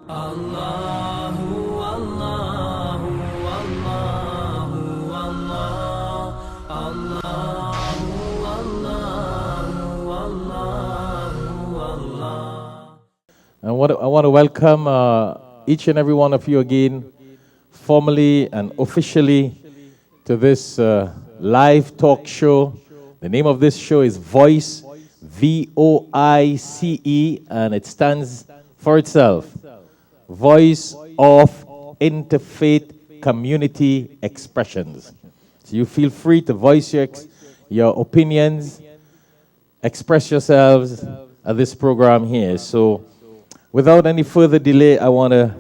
Allahu, Allahu, Allahu, Allah. Allahu, Allahu, Allahu, Allah. I want to welcome each and every one of you again, formally and officially, to this live talk show. The name of this show is Voice, VOICE, and it stands for itself. Voice of Interfaith Community Expressions. So you feel free to voice your opinions, express yourselves at this program here. So without any further delay, I want to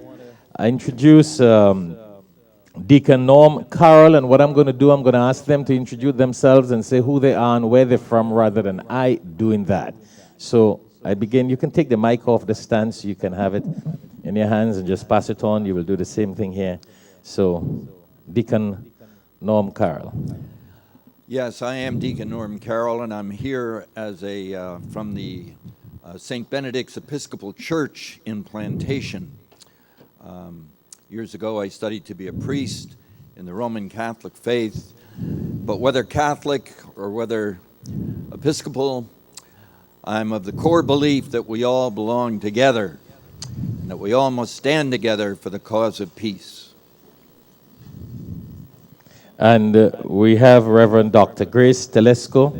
introduce Deacon Norm Carroll, and what I'm going to do, I'm going to ask them to introduce themselves and say who they are and where they're from, rather than I doing that. So I begin. You can take the mic off the stand so you can have it in your hands and just pass it on. You will do the same thing here. So, Deacon Norm Carroll. Yes, I am Deacon Norm Carroll, and I'm here as from the St. Benedict's Episcopal Church in Plantation. Years ago, I studied to be a priest in the Roman Catholic faith, but whether Catholic or whether Episcopal, I'm of the core belief that we all belong together, and that we all must stand together for the cause of peace. And we have Reverend Dr. Grace Telesco.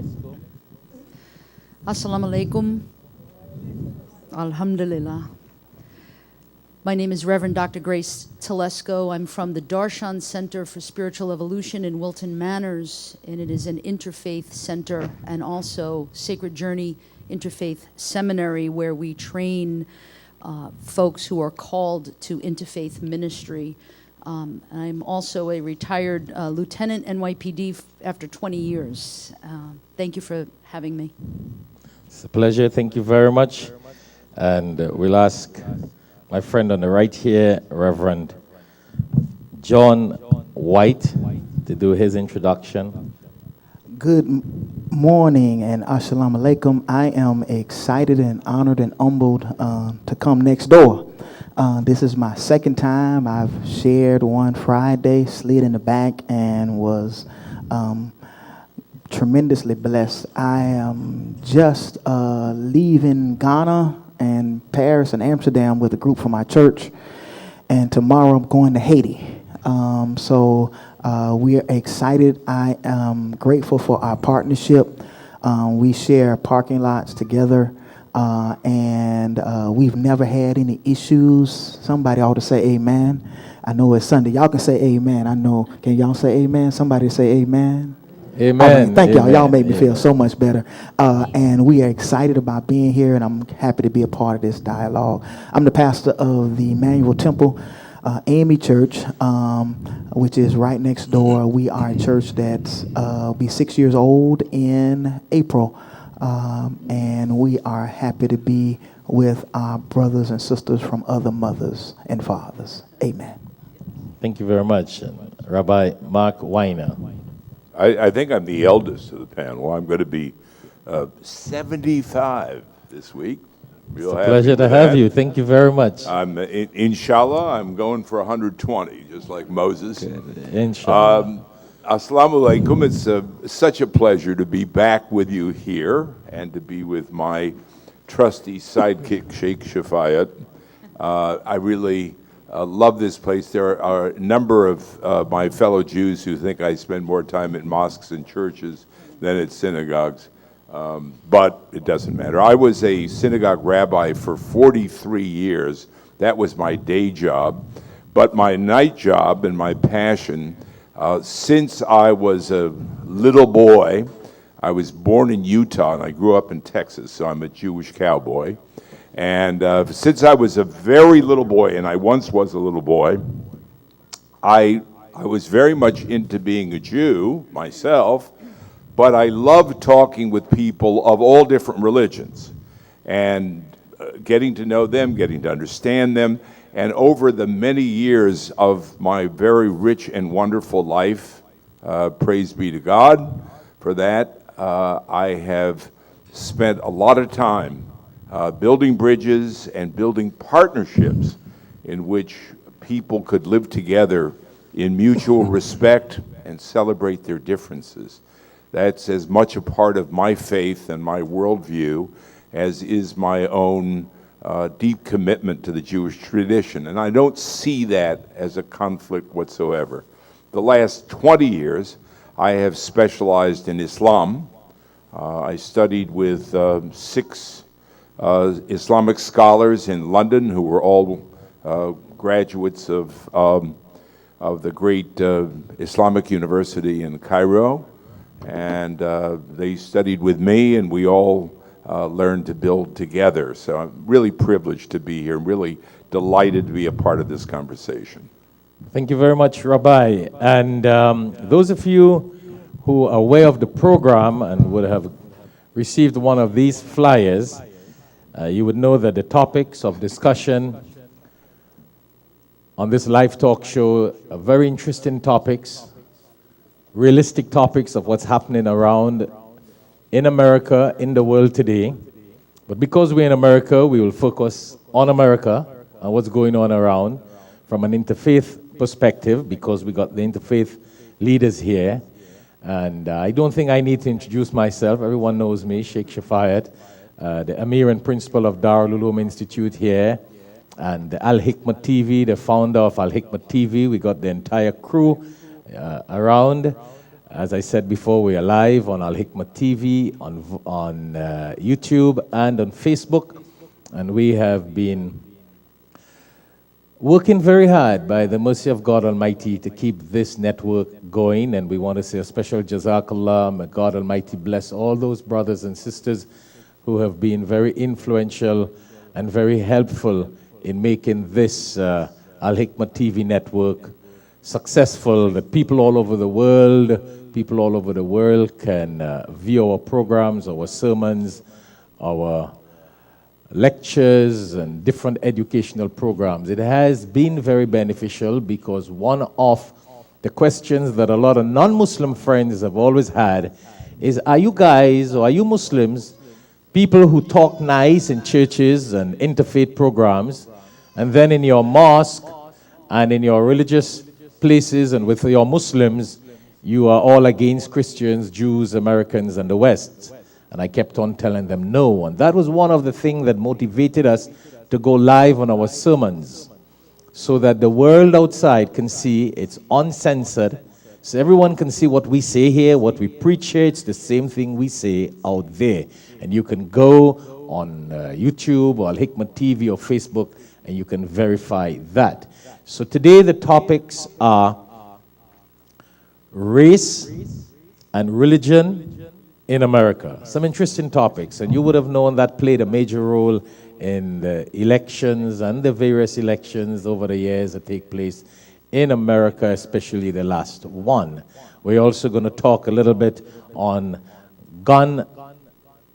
Assalamu alaikum. Alhamdulillah. My name is Reverend Dr. Grace Telesco. I'm from the Darshan Center for Spiritual Evolution in Wilton Manors, and it is an interfaith center and also Sacred Journey Interfaith Seminary, where we train folks who are called to interfaith ministry. I'm also a retired lieutenant NYPD after 20 years. Thank you for having me. It's a pleasure. Thank you very much. And we'll ask my friend on the right here, Reverend John White, to do his introduction. Good morning and assalamu alaikum. I am excited and honored and humbled to come next door. This is my second time. I've shared one Friday, slid in the back, and was tremendously blessed. I am just leaving Ghana and Paris and Amsterdam with a group from my church, and tomorrow I'm going to Haiti. We are excited. I am grateful for our partnership. We share parking lots together, and we've never had any issues. Somebody ought to say amen. I know it's Sunday. Y'all can say amen. I know. Can y'all say amen? Somebody say amen. Amen. Right, thank y'all. Amen. Y'all made me feel so much better. And we are excited about being here, and I'm happy to be a part of this dialogue. I'm the pastor of the Emmanuel Temple AME Church, which is right next door. We are a church that's be 6 years old in April, and we are happy to be with our brothers and sisters from other mothers and fathers. Amen. Thank you very much. Rabbi Mark Weiner. I think I'm the eldest of the panel. I'm going to be 75 this week. It's a pleasure to have you. Thank you very much. Inshallah, I'm going for 120, just like Moses. Inshallah. Assalamu alaikum. It's such a pleasure to be back with you here and to be with my trusty sidekick, Sheikh Shafayat. I really love this place. There are a number of my fellow Jews who think I spend more time in mosques and churches than at synagogues. But it doesn't matter. I was a synagogue rabbi for 43 years. That was my day job. But my night job and my passion, since I was a little boy, I was born in Utah and I grew up in Texas, so I'm a Jewish cowboy. And since I was a very little boy, and I once was a little boy, I was very much into being a Jew myself, but I love talking with people of all different religions and getting to know them, getting to understand them. And over the many years of my very rich and wonderful life, praise be to God for that, I have spent a lot of time building bridges and building partnerships in which people could live together in mutual respect and celebrate their differences. That's as much a part of my faith and my worldview as is my own deep commitment to the Jewish tradition. And I don't see that as a conflict whatsoever. The last 20 years, I have specialized in Islam. I studied with 6 Islamic scholars in London who were all graduates of the great Islamic University in Cairo. And they studied with me, and we all learned to build together. So I'm really privileged to be here, really delighted to be a part of this conversation. Thank you very much, Rabbi. And those of you who are aware of the program and would have received one of these flyers, you would know that the topics of discussion on this live talk show are very interesting topics, realistic topics of what's happening around in America, in the world today. But because we're in America, we will focus on America and what's going on around from an interfaith perspective, because we got the interfaith leaders here. And I don't think I need to introduce myself. Everyone knows me, Sheikh Shafayat, the Amir and Principal of Darul Uloom Institute here, and the Alhikmat TV, the founder of Alhikmat TV. We got the entire crew around. As I said before, we are live on Alhikmat TV, on YouTube, and on Facebook. And we have been working very hard by the mercy of God Almighty to keep this network going. And we want to say a special Jazakallah. May God Almighty bless all those brothers and sisters who have been very influential and very helpful in making this Alhikmat TV network successful, that people all over the world can view our programs, our sermons, our lectures, and different educational programs. It has been very beneficial because one of the questions that a lot of non-Muslim friends have always had is, are you guys, or are you Muslims, people who talk nice in churches and interfaith programs, and then in your mosque and in your religious places and with your Muslims, you are all against Christians, Jews, Americans, and the West? And I kept on telling them no. And that was one of the things that motivated us to go live on our sermons, so that the world outside can see it's uncensored, so everyone can see what we say here, what we preach here. It's the same thing we say out there. And you can go on YouTube or Alhikmat TV or Facebook, and you can verify that. So today the topics are race and religion in America. Some interesting topics, and you would have known that played a major role in the elections and the various elections over the years that take place in America, especially the last one. We're also going to talk a little bit on gun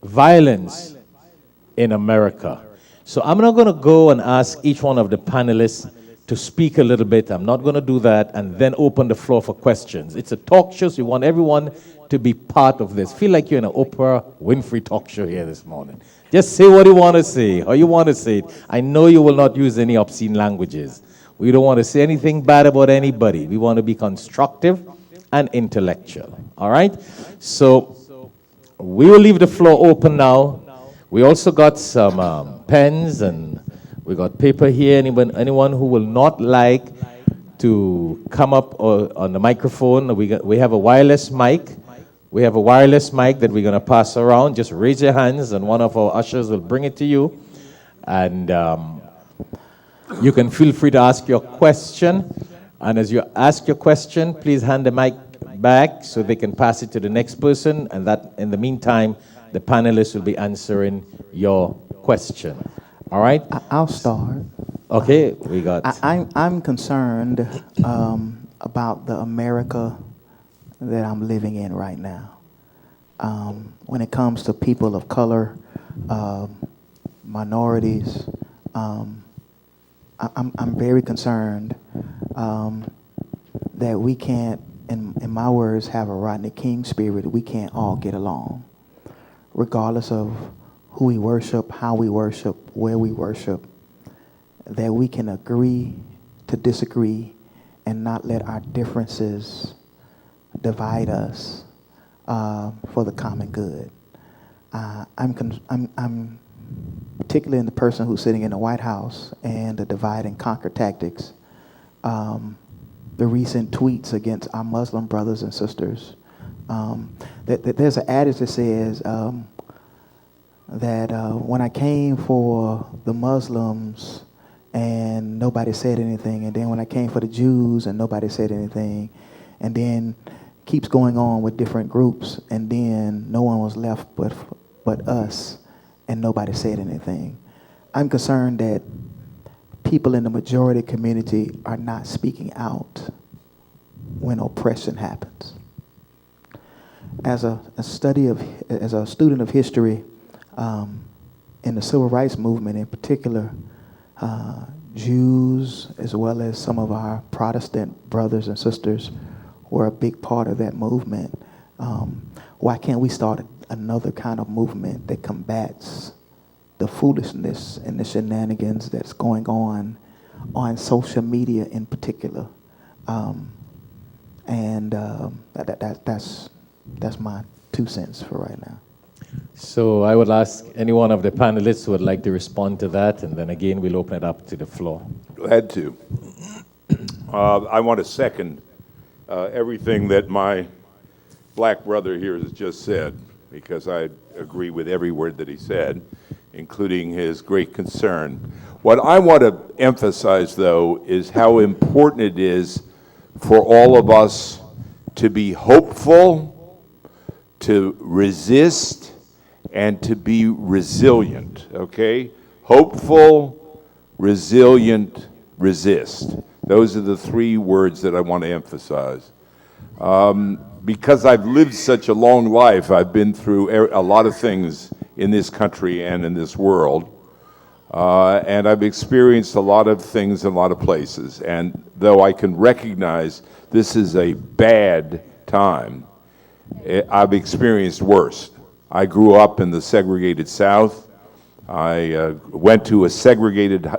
violence in America. So I'm not going to go and ask each one of the panelists to speak a little bit. I'm not going to do that and then open the floor for questions. It's a talk show, so we want everyone to be part of this. Feel like you're in an Oprah Winfrey talk show here this morning. Just say what you want to say, how you want to say it. I know you will not use any obscene languages. We don't want to say anything bad about anybody. We want to be constructive and intellectual. All right? So we will leave the floor open now. We also got some pens and we got paper here. Anyone who will not like to come up on the microphone, we have a wireless mic. We have a wireless mic that we're going to pass around. Just raise your hands and one of our ushers will bring it to you. And you can feel free to ask your question. And as you ask your question, please hand the mic back so they can pass it to the next person. And that, in the meantime, the panelists will be answering your question. All right? I'll start. Okay, we got... I'm concerned about the America that I'm living in right now. When it comes to people of color, minorities, I'm very concerned that we can't, in my words, have a Rodney King spirit. We can't all get along, regardless of who we worship, how we worship, where we worship. that we can agree to disagree and not let our differences divide us for the common good. I'm particularly in the person who's sitting in the White House and the divide and conquer tactics. The recent tweets against our Muslim brothers and sisters. That there's an adage that says that when I came for the Muslims and nobody said anything, and then when I came for the Jews and nobody said anything, and then keeps going on with different groups, and then no one was left but us, and nobody said anything. I'm concerned that people in the majority community are not speaking out when oppression happens. As a student of history, in the civil rights movement in particular, Jews as well as some of our Protestant brothers and sisters were a big part of that movement. Why can't we start another kind of movement that combats the foolishness and the shenanigans that's going on social media in particular? That's my 2 cents for right now. So I would ask any one of the panelists who would like to respond to that, and then again we'll open it up to the floor. Glad to. I want to second everything that my black brother here has just said, because I agree with every word that he said, including his great concern. What I want to emphasize, though, is how important it is for all of us to be hopeful, to resist, and to be resilient, okay? Hopeful, resilient, resist. Those are the 3 words that I want to emphasize. Because I've lived such a long life, I've been through a lot of things in this country and in this world, and I've experienced a lot of things in a lot of places. And though I can recognize this is a bad time, I've experienced worse. I grew up in the segregated South. I went to a segregated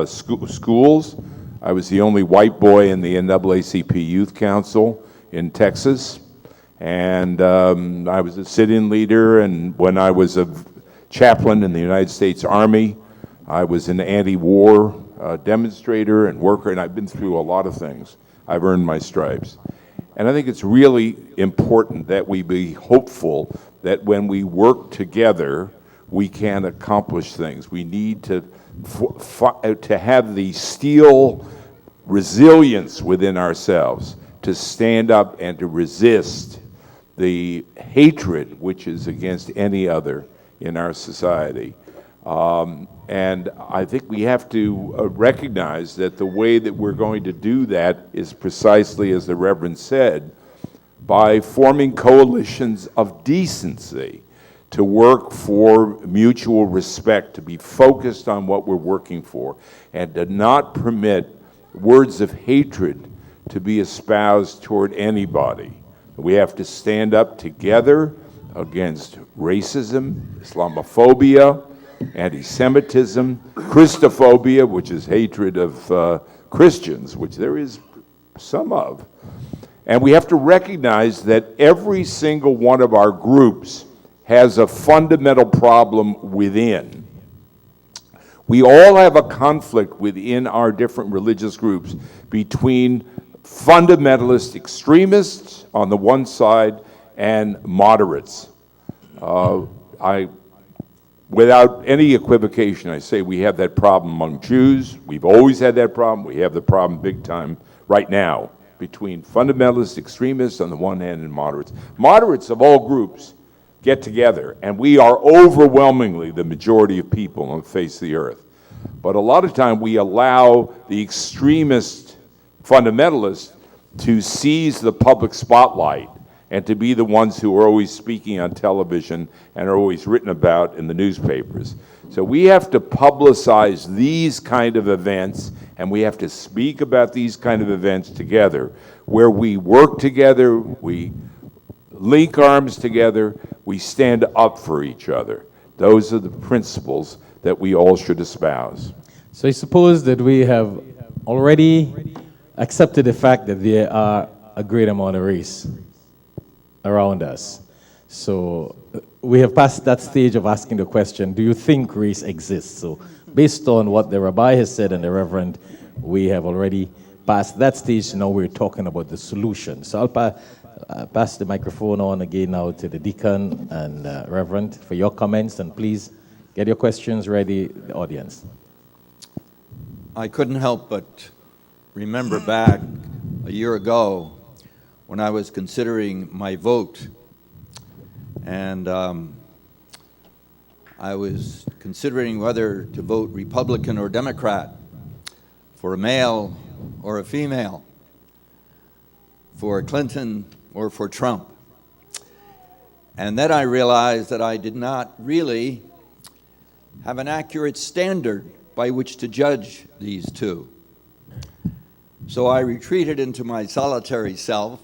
schools. I was the only white boy in the NAACP Youth Council in Texas. And I was a sit-in leader, and when I was a chaplain in the United States Army, I was an anti-war demonstrator and worker, and I've been through a lot of things. I've earned my stripes. And I think it's really important that we be hopeful that when we work together, we can accomplish things. We need to have the steel resilience within ourselves to stand up and to resist the hatred which is against any other in our society. And I think we have to recognize that the way that we're going to do that is precisely as the Reverend said, by forming coalitions of decency to work for mutual respect, to be focused on what we're working for, and to not permit words of hatred to be espoused toward anybody. We have to stand up together against racism, Islamophobia, anti-Semitism, Christophobia, which is hatred of Christians, which there is some of. And we have to recognize that every single one of our groups has a fundamental problem within. We all have a conflict within our different religious groups between fundamentalist extremists on the one side and moderates. Without any equivocation, I say we have that problem among Jews. We've always had that problem. We have the problem big time right now between fundamentalist extremists on the one hand and moderates. Moderates of all groups get together, and we are overwhelmingly the majority of people on the face of the earth. But a lot of time we allow the extremist fundamentalists to seize the public spotlight and to be the ones who are always speaking on television and are always written about in the newspapers. So we have to publicize these kind of events, and we have to speak about these kind of events together, where we work together, we link arms together, we stand up for each other. Those are the principles that we all should espouse. So I suppose that we have already accepted the fact that there are a great amount of race around us. So we have passed that stage of asking the question, do you think race exists? So based on what the rabbi has said and the reverend, we have already passed that stage. Now we're talking about the solution. So I'll pass the microphone on again now to the deacon and reverend for your comments, and please get your questions ready, the audience. I couldn't help but remember back a year ago when I was considering my vote, and I was considering whether to vote Republican or Democrat, for a male or a female, for Clinton or for Trump. And then I realized that I did not really have an accurate standard by which to judge these two. So I retreated into my solitary self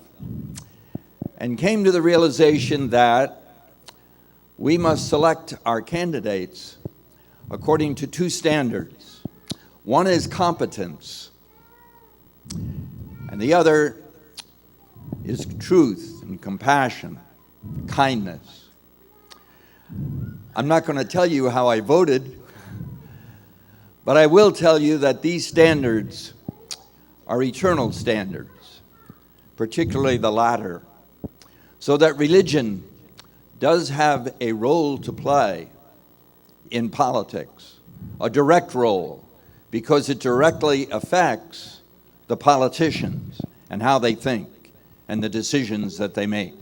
and came to the realization that we must select our candidates according to two standards. One is competence, and the other is truth and compassion, kindness. I'm not going to tell you how I voted, but I will tell you that these standards are eternal standards, particularly the latter, so that religion does have a role to play in politics, a direct role, because it directly affects the politicians and how they think and the decisions that they make.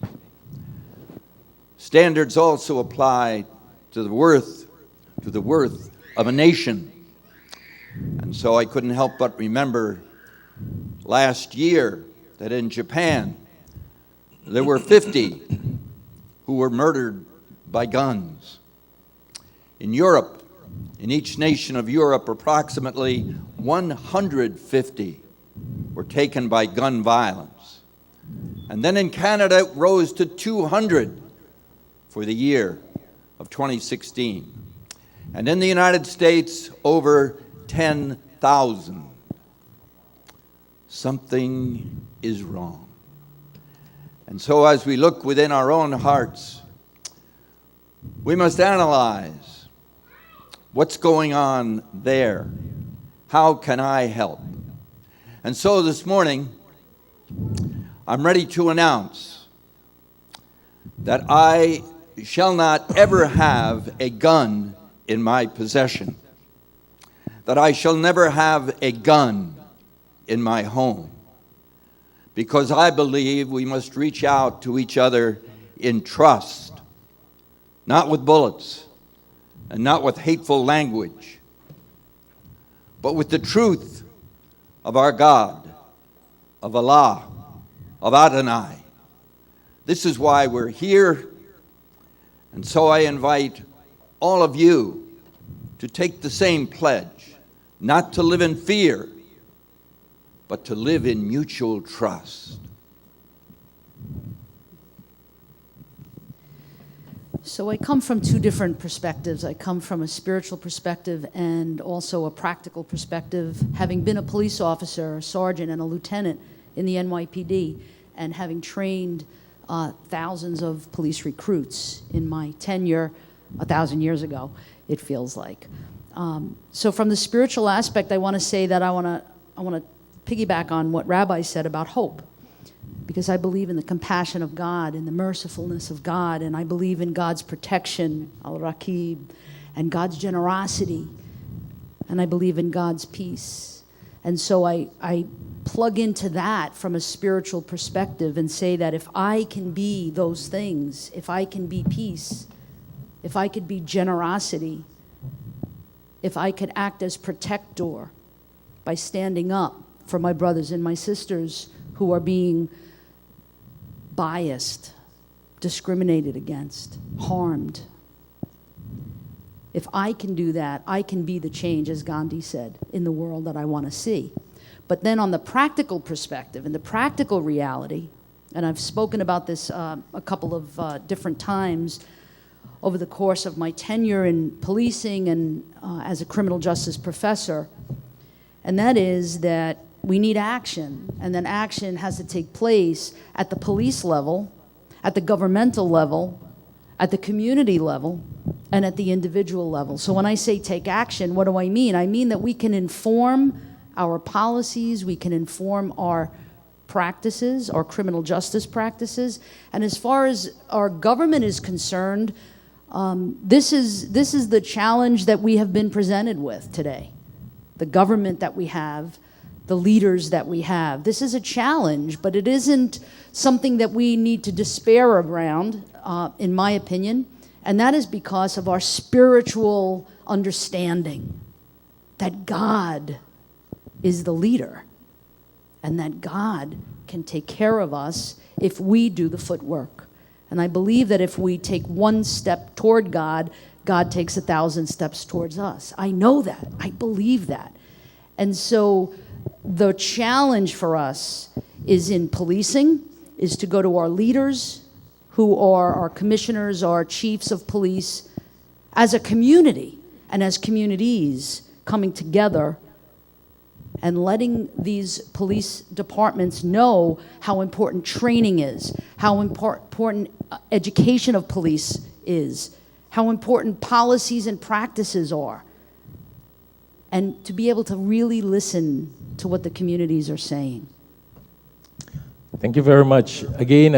Standards also apply to the worth of a nation. And so I couldn't help but remember last year that in Japan, there were 50 who were murdered by guns. In Europe, in each nation of Europe, approximately 150 were taken by gun violence. And then in Canada, it rose to 200 for the year of 2016. And in the United States, over 10,000. Something is wrong. And so as we look within our own hearts, we must analyze what's going on there. How can I help? And so this morning, I'm ready to announce that I shall not ever have a gun in my possession, that I shall never have a gun in my home, because I believe we must reach out to each other in trust, not with bullets and not with hateful language, but with the truth of our God, of Allah, of Adonai. This is why we're here, and so I invite all of you to take the same pledge, not to live in fear, but to live in mutual trust. So I come from two different perspectives. I come from a spiritual perspective and also a practical perspective, having been a police officer, a sergeant, and a lieutenant in the NYPD, and having trained thousands of police recruits in my tenure 1,000 years ago, it feels like. So from the spiritual aspect, I want to say that I want to piggyback on what Rabbi said about hope, because I believe in the compassion of God and the mercifulness of God, and I believe in God's protection, al-Raqib, and God's generosity, and I believe in God's peace. And so I plug into that from a spiritual perspective and say that if I can be those things, if I can be peace, if I could be generosity, if I could act as protector by standing up for my brothers and my sisters who are being biased, discriminated against, harmed. If I can do that, I can be the change, as Gandhi said, in the world that I want to see. But then on the practical perspective and the practical reality, and I've spoken about this a couple of different times, over the course of my tenure in policing and as a criminal justice professor, and that is that we need action, and that action has to take place at the police level, at the governmental level, at the community level, and at the individual level. So when I say take action, what do I mean? I mean that we can inform our policies, we can inform our practices, our criminal justice practices, and as far as our government is concerned, this is the challenge that we have been presented with today. The government that we have, the leaders that we have. This is a challenge, but it isn't something that we need to despair around, in my opinion, and that is because of our spiritual understanding that God is the leader and that God can take care of us if we do the footwork. And I believe that if we take one step toward God, God takes 1,000 steps towards us. I know that. I believe that. And so the challenge for us is in policing, is to go to our leaders, who are our commissioners, our chiefs of police, as a community and as communities coming together and letting these police departments know how important training is, how important education of police is, how important policies and practices are, and to be able to really listen to what the communities are saying. Thank you very much. Again,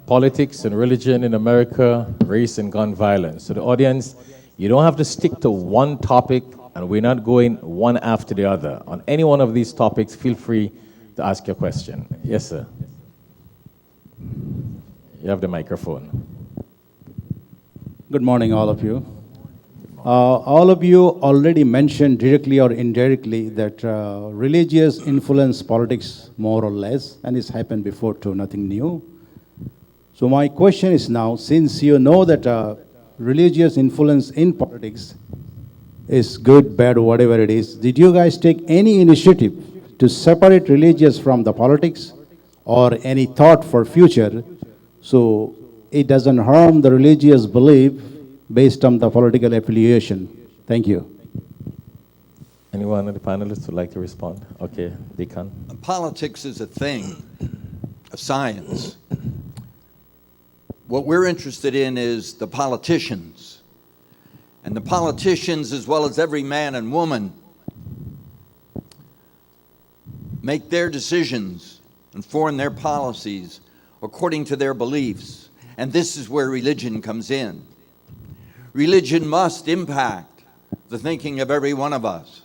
politics and religion in America, race and gun violence. So the audience, you don't have to stick to one topic, and we're not going one after the other. On any one of these topics, feel free to ask your question. Yes, sir. You have the microphone. Good morning, all of you. All of you already mentioned directly or indirectly that religious influence politics more or less, and it's happened before too, nothing new. So my question is now, since you know that religious influence in politics is good, bad, whatever it is, did you guys take any initiative to separate religious from the politics, or any thought for future so it doesn't harm the religious belief based on the political affiliation? Thank you. Anyone of the panelists would like to respond? Okay, Deacon. Politics is a thing, a science. What we're interested in is the politicians. And the politicians, as well as every man and woman, make their decisions and form their policies according to their beliefs. And this is where religion comes in. Religion must impact the thinking of every one of us.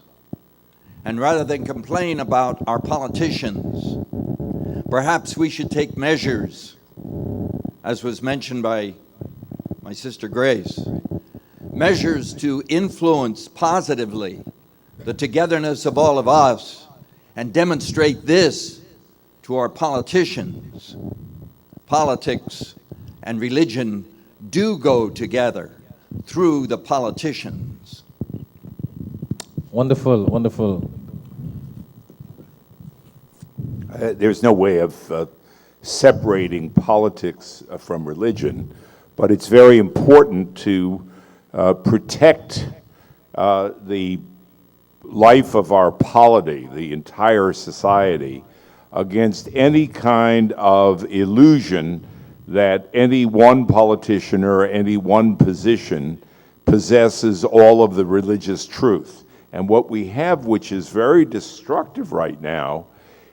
And rather than complain about our politicians, perhaps we should take measures, as was mentioned by my sister Grace, measures to influence positively the togetherness of all of us and demonstrate this to our politicians. Politics and religion do go together through the politicians. Wonderful, wonderful. There's no way of separating politics from religion, but it's very important to protect the life of our polity, the entire society, against any kind of illusion that any one politician or any one position possesses all of the religious truth. And what we have, which is very destructive right now,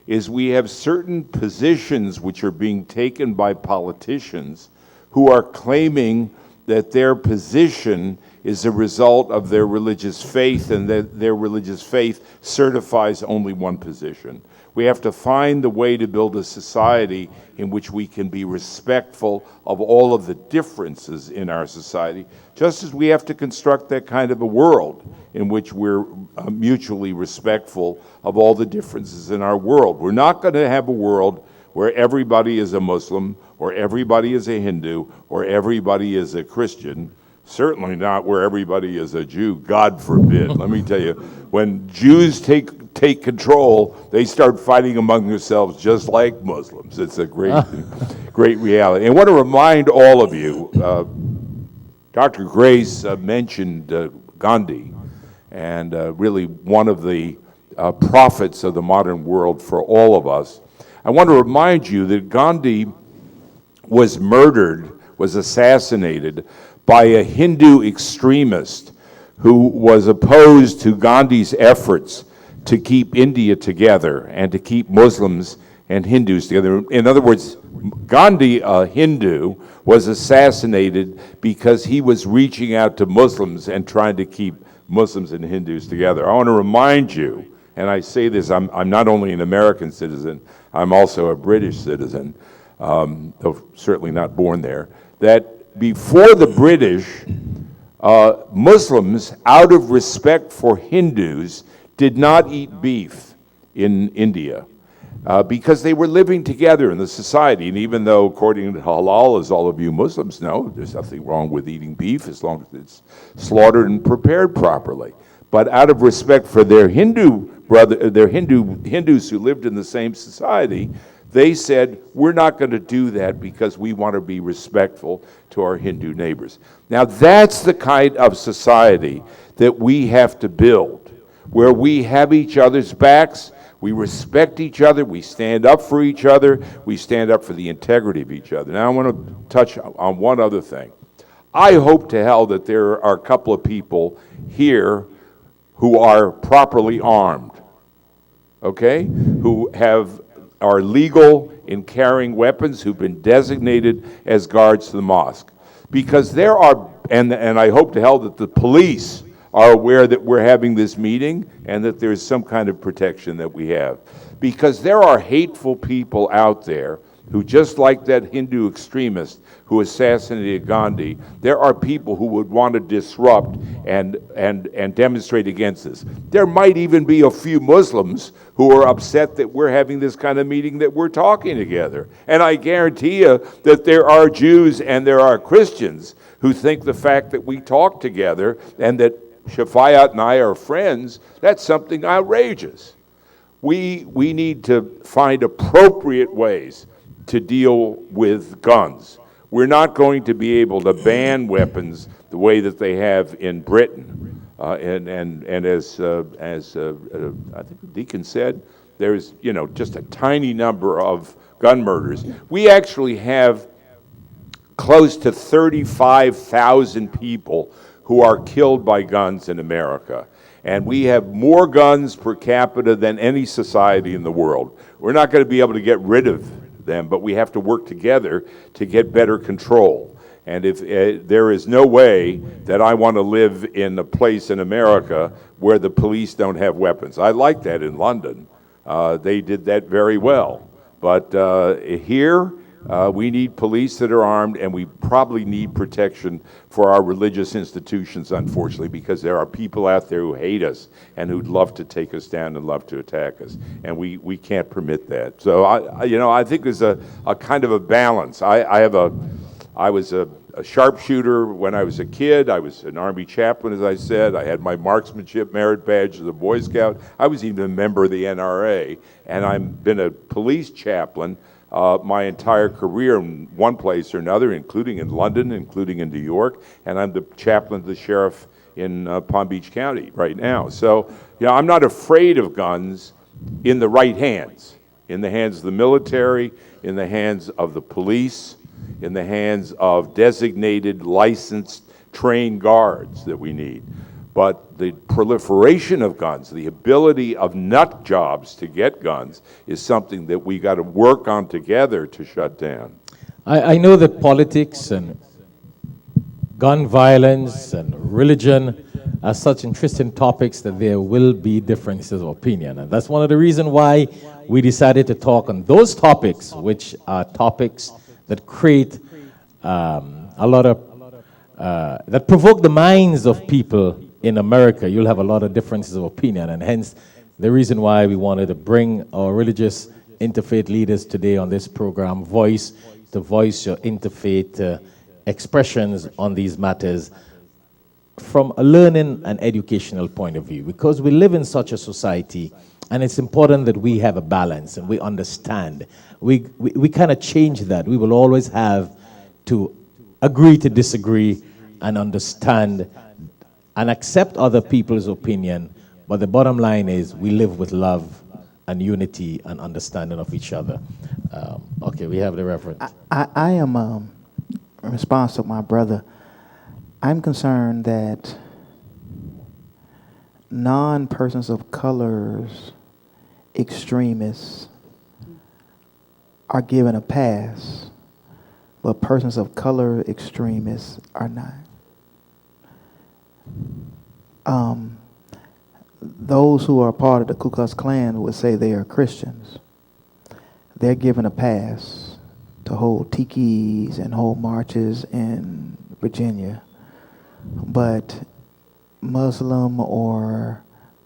is we have certain positions which are being taken by politicians who are claiming that their position is a result of their religious faith, and that their religious faith certifies only one position. We have to find the way to build a society in which we can be respectful of all of the differences in our society, just as we have to construct that kind of a world in which we're mutually respectful of all the differences in our world. We're not going to have a world where everybody is a Muslim, or everybody is a Hindu, or everybody is a Christian. Certainly not where everybody is a Jew, God forbid. Let me tell you, when Jews take control, they start fighting among themselves just like Muslims. It's a great, great reality. And I want to remind all of you, Dr. Grace mentioned Gandhi, and really one of the prophets of the modern world for all of us. I want to remind you that Gandhi was murdered, was assassinated by a Hindu extremist who was opposed to Gandhi's efforts to keep India together and to keep Muslims and Hindus together. In other words, Gandhi, a Hindu, was assassinated because he was reaching out to Muslims and trying to keep Muslims and Hindus together. I want to remind you, and I say this, I'm not only an American citizen, I'm also a British citizen, though certainly not born there, that before the British, Muslims, out of respect for Hindus, did not eat beef in India because they were living together in the society. And even though, according to halal, as all of you Muslims know, there's nothing wrong with eating beef as long as it's slaughtered and prepared properly. But out of respect for their Hindu Hindus who lived in the same society, they said, we're not going to do that because we want to be respectful to our Hindu neighbors. Now, that's the kind of society that we have to build, where we have each other's backs, we respect each other, we stand up for each other, we stand up for the integrity of each other. Now, I want to touch on one other thing. I hope to hell that there are a couple of people here who are properly armed, okay, who are legal in carrying weapons, who've been designated as guards to the mosque. Because there are, and I hope to hell that the police are aware that we're having this meeting and that there's some kind of protection that we have. Because there are hateful people out there who, just like that Hindu extremist who assassinated Gandhi, there are people who would want to disrupt and demonstrate against this. There might even be a few Muslims who are upset that we're having this kind of meeting, that we're talking together. And I guarantee you that there are Jews and there are Christians who think the fact that we talk together and that Shafayat and I are friends, that's something outrageous. We need to find appropriate ways to deal with guns. We're not going to be able to ban weapons the way that they have in Britain. And as I think the deacon said, there's just a tiny number of gun murders. We actually have close to 35,000 people who are killed by guns in America. And we have more guns per capita than any society in the world. We're not going to be able to get rid of them, but we have to work together to get better control. And if there is no way that I want to live in a place in America where the police don't have weapons. I like that in London. They did that very well. But here, we need police that are armed, and we probably need protection for our religious institutions, unfortunately, because there are people out there who hate us and who'd love to take us down and love to attack us, and we can't permit that. So I think there's a kind of a balance. I was a sharpshooter when I was a kid. I was an Army chaplain, as I said. I had my marksmanship merit badge as a Boy Scout. I was even a member of the NRA, and I've been a police chaplain my entire career in one place or another, including in London, including in New York, and I'm the chaplain to the sheriff in Palm Beach County right now. So, I'm not afraid of guns in the right hands, in the hands of the military, in the hands of the police, in the hands of designated, licensed, trained guards that we need. But the proliferation of guns, the ability of nut jobs to get guns, is something that we got to work on together to shut down. I know that politics and gun violence and religion are such interesting topics that there will be differences of opinion. And that's one of the reasons why we decided to talk on those topics, which are topics that create a lot of, that provoke the minds of people in America. You'll have a lot of differences of opinion, and hence the reason why we wanted to bring our religious interfaith leaders today on this program, to voice your interfaith expressions on these matters from a learning and educational point of view, because we live in such a society, and it's important that we have a balance and we understand. We kind of change that. We will always have to agree to disagree and understand and accept other people's opinion. But the bottom line is we live with love and unity and understanding of each other. Okay, we have the reference. I am, in response to my brother, I'm concerned that non-persons of colors extremists are given a pass, but persons of color extremists are not. Those who are part of the Ku Klux Klan would say they are Christians. They're given a pass to hold tikis and hold marches in Virginia. But Muslim or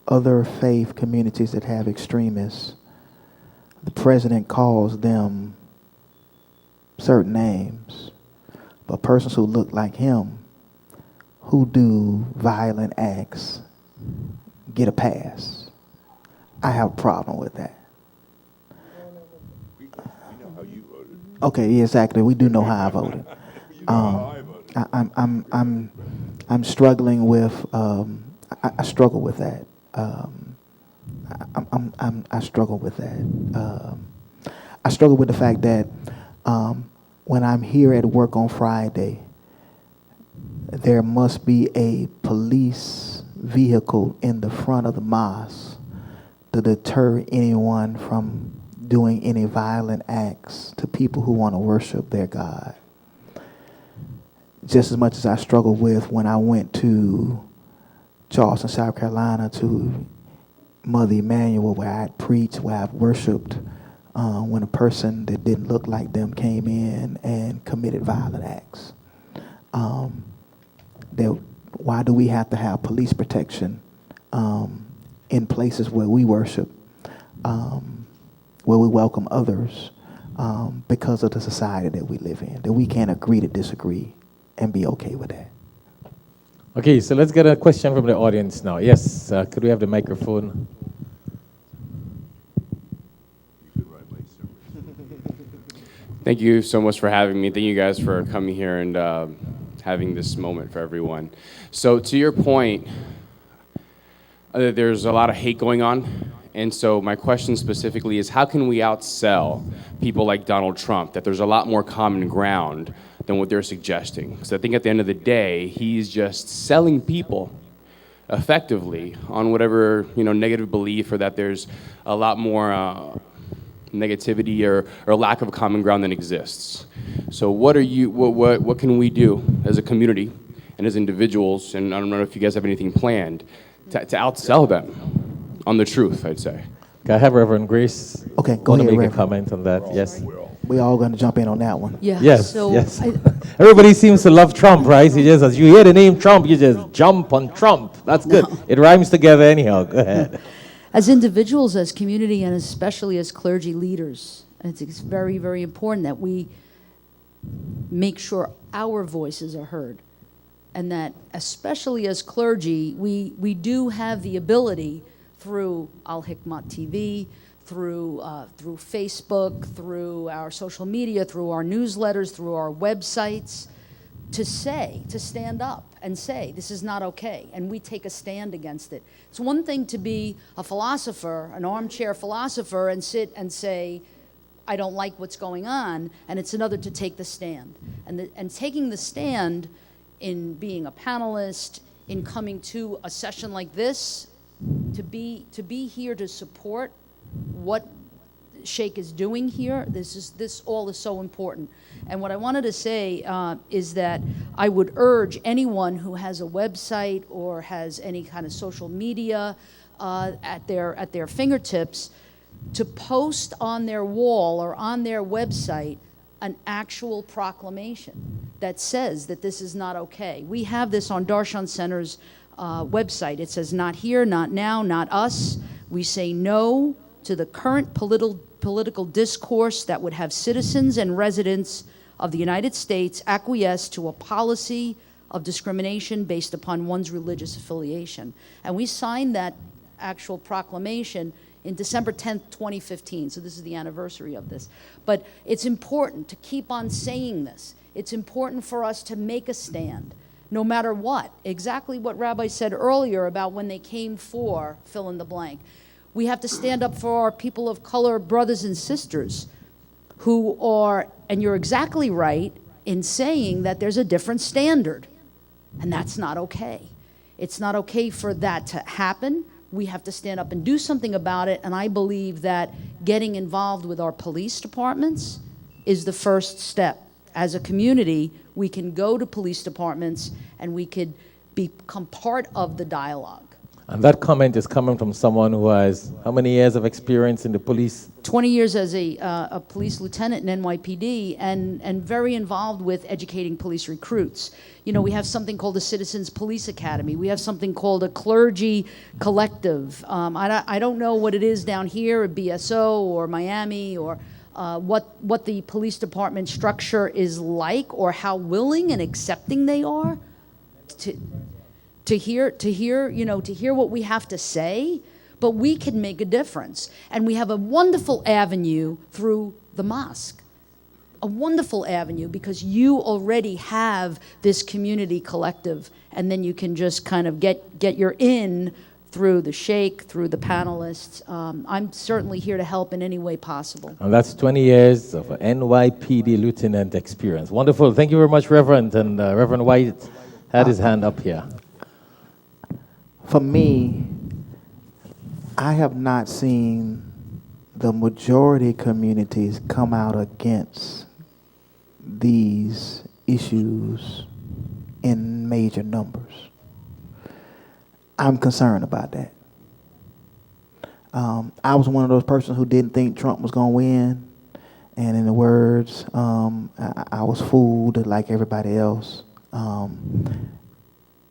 other faith communities that have extremists, the president calls them certain names. But persons who look like him, who do violent acts, get a pass. I have a problem with that. We know how you voted. Okay, yeah, exactly. We do know how I voted. You know how I voted. I'm struggling with. I struggle with that. I struggle with that. I struggle with the fact that when I'm here at work on Friday, there must be a police vehicle in the front of the mosque to deter anyone from doing any violent acts to people who want to worship their God. Just as much as I struggle with when I went to Charleston, South Carolina, to Mother Emanuel, where I preached, where I worshiped, when a person that didn't look like them came in and committed violent acts. Why do we have to have police protection in places where we worship, where we welcome others, because of the society that we live in, that we can't agree to disagree and be okay with that? Okay, so let's get a question from the audience now. Yes, could we have the microphone? Thank you so much for having me. Thank you guys for coming here and having this moment for everyone. So to your point, there's a lot of hate going on. And so my question specifically is, how can we outsell people like Donald Trump that there's a lot more common ground than what they're suggesting? Because I think at the end of the day, he's just selling people effectively on whatever, negative belief, or that there's a lot more negativity or lack of common ground than exists. So what can we do as a community and as individuals, and I don't know if you guys have anything planned, to outsell them on the truth, I'd say? Can I have Reverend Grace? Okay, go Want to ahead, make a Reverend. comment on that? Yes. We all going to jump in on that one. Yeah. Yes, So yes. Everybody seems to love Trump, right? You just, as you hear the name Trump, you just jump on Trump. That's good. It rhymes together anyhow. Go ahead. as individuals, as community, and especially as clergy leaders, it's very, very important that we make sure our voices are heard. And that, especially as clergy, we do have the ability through Alhikmat TV, through Facebook, through our social media, through our newsletters, through our websites, to stand up and say, this is not okay, and we take a stand against it. It's one thing to be a philosopher, an armchair philosopher, and sit and say, I don't like what's going on, and it's another to take the stand. And taking the stand in being a panelist, in coming to a session like this, to be here to support what Sheikh is doing here, this all is so important. And what I wanted to say is that I would urge anyone who has a website or has any kind of social media at their fingertips to post on their wall or on their website an actual proclamation that says that this is not okay. We have this on Darshan Center's website. It says, not here, not now, not us. We say no to the current political discourse that would have citizens and residents of the United States acquiesce to a policy of discrimination based upon one's religious affiliation. And we signed that actual proclamation in December 10th, 2015, so this is the anniversary of this. But it's important to keep on saying this. It's important for us to make a stand, no matter what. Exactly what Rabbi said earlier about when they came for fill in the blank. We have to stand up for our people of color brothers and sisters who are, and you're exactly right in saying that there's a different standard, and that's not okay. It's not okay for that to happen. We have to stand up and do something about it, and I believe that getting involved with our police departments is the first step. As a community, we can go to police departments and we could become part of the dialogue. And that comment is coming from someone who has how many years of experience in the police? 20 years as a police lieutenant in NYPD and very involved with educating police recruits. You know, we have something called the Citizens Police Academy. We have something called a clergy collective. I don't know what it is down here at BSO or Miami or what the police department structure is like or how willing and accepting they are to hear what we have to say, but we can make a difference. And we have a wonderful avenue through the mosque, a wonderful avenue because you already have this community collective, and then you can just kind of get your in through the sheikh, through the panelists. I'm certainly here to help in any way possible. And that's 20 years of NYPD lieutenant experience. Wonderful. Thank you very much, Reverend. And Reverend White had his hand up here. For me, I have not seen the majority communities come out against these issues in major numbers. I'm concerned about that. I was one of those persons who didn't think Trump was going to win. And in the words, I was fooled like everybody else.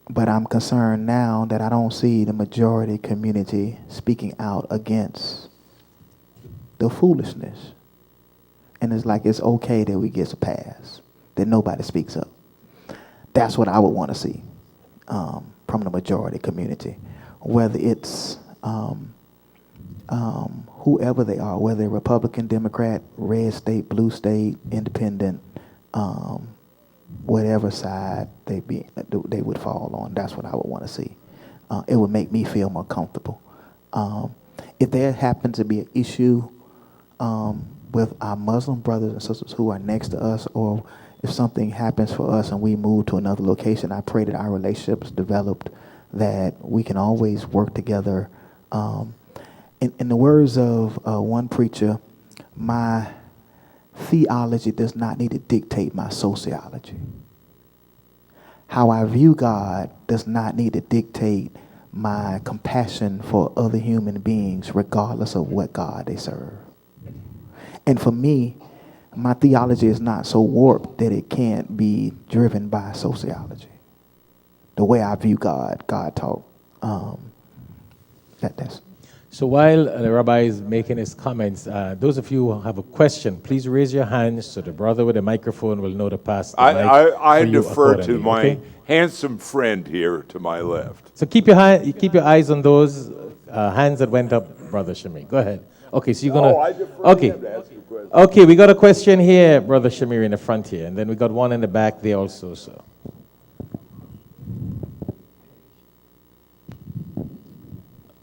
But I'm concerned now that I don't see the majority community speaking out against the foolishness. And it's like it's okay that we get a pass, that nobody speaks up. That's what I would want to see from the majority community, whether it's whoever they are, whether they're Republican, Democrat, red state, blue state, independent, whatever side they would fall on. That's what I would want to see. It would make me feel more comfortable. If there happens to be an issue with our Muslim brothers and sisters who are next to us, or if something happens for us and we move to another location, I pray that our relationships developed, that we can always work together. In the words of one preacher, my theology does not need to dictate my sociology. How I view God does not need to dictate my compassion for other human beings, regardless of what God they serve. And for me, my theology is not so warped that it can't be driven by sociology. The way I view God taught. That's. So while the rabbi is making his comments, those of you who have a question, please raise your hands so the brother with the microphone will know to pass the mic I for you defer to accordingly, my okay? handsome friend here to my left. So keep your eyes on those hands that went up, Brother Shamir. Go ahead. Okay, so you're gonna. I defer to Okay. him to ask a question. Okay, we got a question here, Brother Shamir, in the front here, and then we got one in the back there also. So.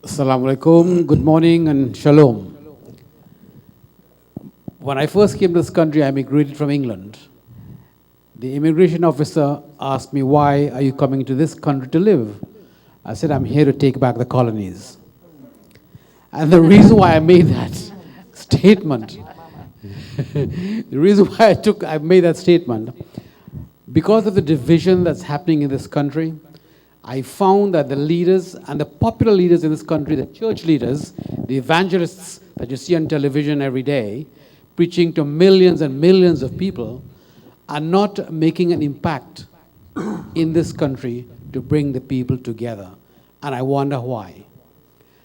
Assalamu alaikum, good morning and shalom. When I first came to this country, I immigrated from England. The immigration officer asked me, why are you coming to this country to live? I said, I'm here to take back the colonies. And the reason why I made that statement, I made that statement, because of the division that's happening in this country, I found that the leaders and the popular leaders in this country, the church leaders, the evangelists that you see on television every day, preaching to millions and millions of people, are not making an impact in this country to bring the people together. And I wonder why.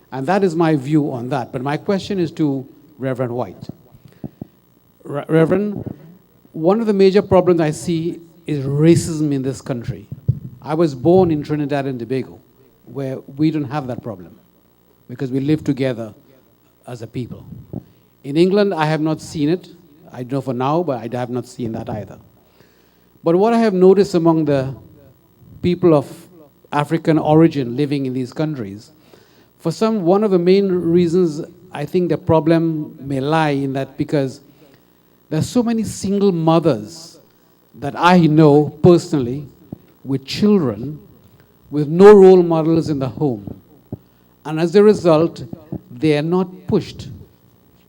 And that is my view on that. But my question is to Reverend White. Reverend, one of the major problems I see is racism in this country. I was born in Trinidad and Tobago, where we don't have that problem because we live together as a people. In England, I have not seen it. I don't know for now, but I have not seen that either. But what I have noticed among the people of African origin living in these countries. For some, one of the main reasons I think the problem may lie in that because there's so many single mothers that I know personally with children with no role models in the home. And as a result, they are not pushed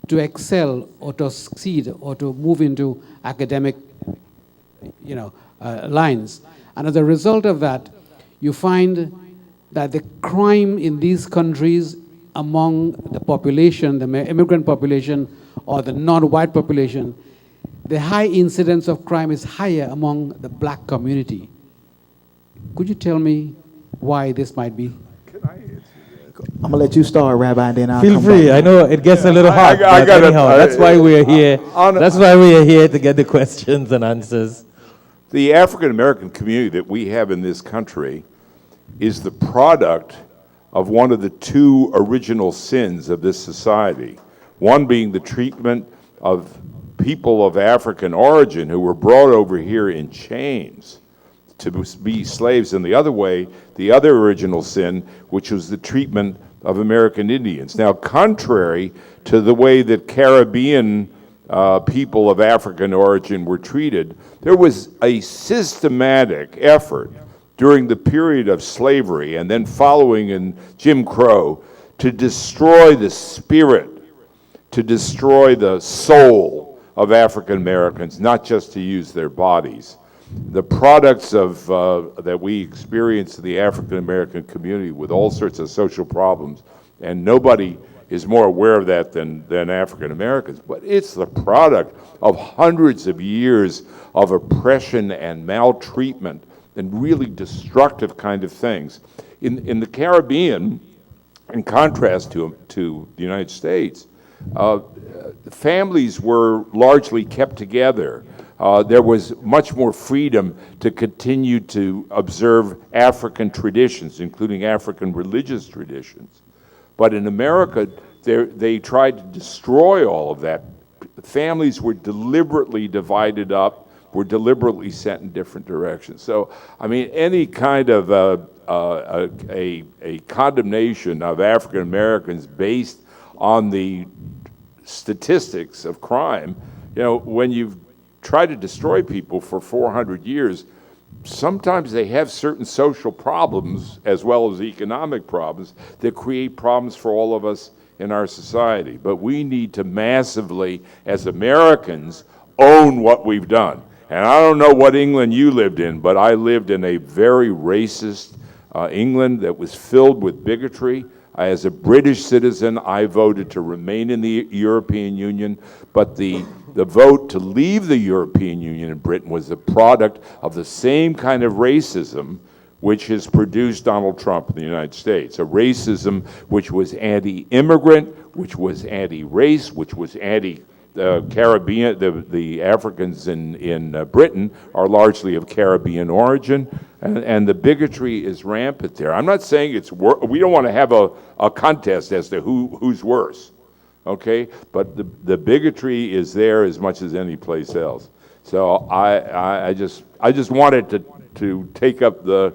to excel or to succeed or to move into academic lines. And as a result of that, you find that the crime in these countries among the population, the immigrant population or the non-white population, the high incidence of crime is higher among the black community. Could you tell me why this might be? I'm gonna let you start, Rabbi, and then I'll Feel come free. back. I know it gets a little hot, I but gotta- anyhow, that's why we are here. on- That's why we are here to get the questions and answers. The African American community that we have in this country is the product of one of the two original sins of this society. One being the treatment of people of African origin who were brought over here in chains to be slaves, and the other original sin, which was the treatment of American Indians. Now, contrary to the way that Caribbean people of African origin were treated, there was a systematic effort during the period of slavery and then following in Jim Crow to destroy the spirit, to destroy the soul of African Americans, not just to use their bodies. The products of that we experience in the African American community with all sorts of social problems, and nobody is more aware of that than African Americans, but it's the product of hundreds of years of oppression and maltreatment and really destructive kind of things. In the Caribbean, in contrast to the United States, families were largely kept together. There was much more freedom to continue to observe African traditions, including African religious traditions. But in America, they tried to destroy all of that. Families were deliberately divided up, were deliberately sent in different directions. So, I mean, any kind of a condemnation of African Americans based on the statistics of crime, when you've tried to destroy people for 400 years, sometimes they have certain social problems as well as economic problems that create problems for all of us in our society. But we need to massively, as Americans, own what we've done. And I don't know what England you lived in, but I lived in a very racist England that was filled with bigotry. As a British citizen, I voted to remain in the European Union, but the vote to leave the European Union in Britain was the product of the same kind of racism which has produced Donald Trump in the United States, a racism which was anti-immigrant, which was anti-race, which was anti-Caribbean. The Africans in Britain are largely of Caribbean origin, and the bigotry is rampant there. I'm not saying we don't want to have a contest as to who's worse, okay? But the bigotry is there as much as any place else. So I just wanted to take up the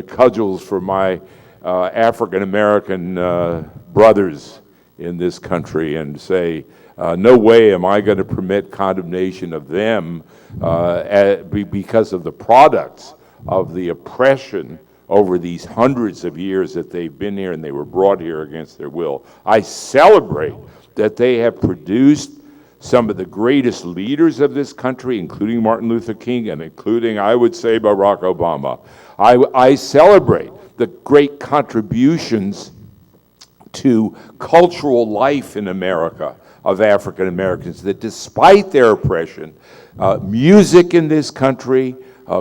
cudgels for my African American brothers in this country and say, no way am I going to permit condemnation of them because of the products of the oppression over these hundreds of years that they've been here and they were brought here against their will. I celebrate that they have produced some of the greatest leaders of this country, including Martin Luther King and including, I would say, Barack Obama. I celebrate the great contributions to cultural life in America of African Americans, that despite their oppression, music in this country,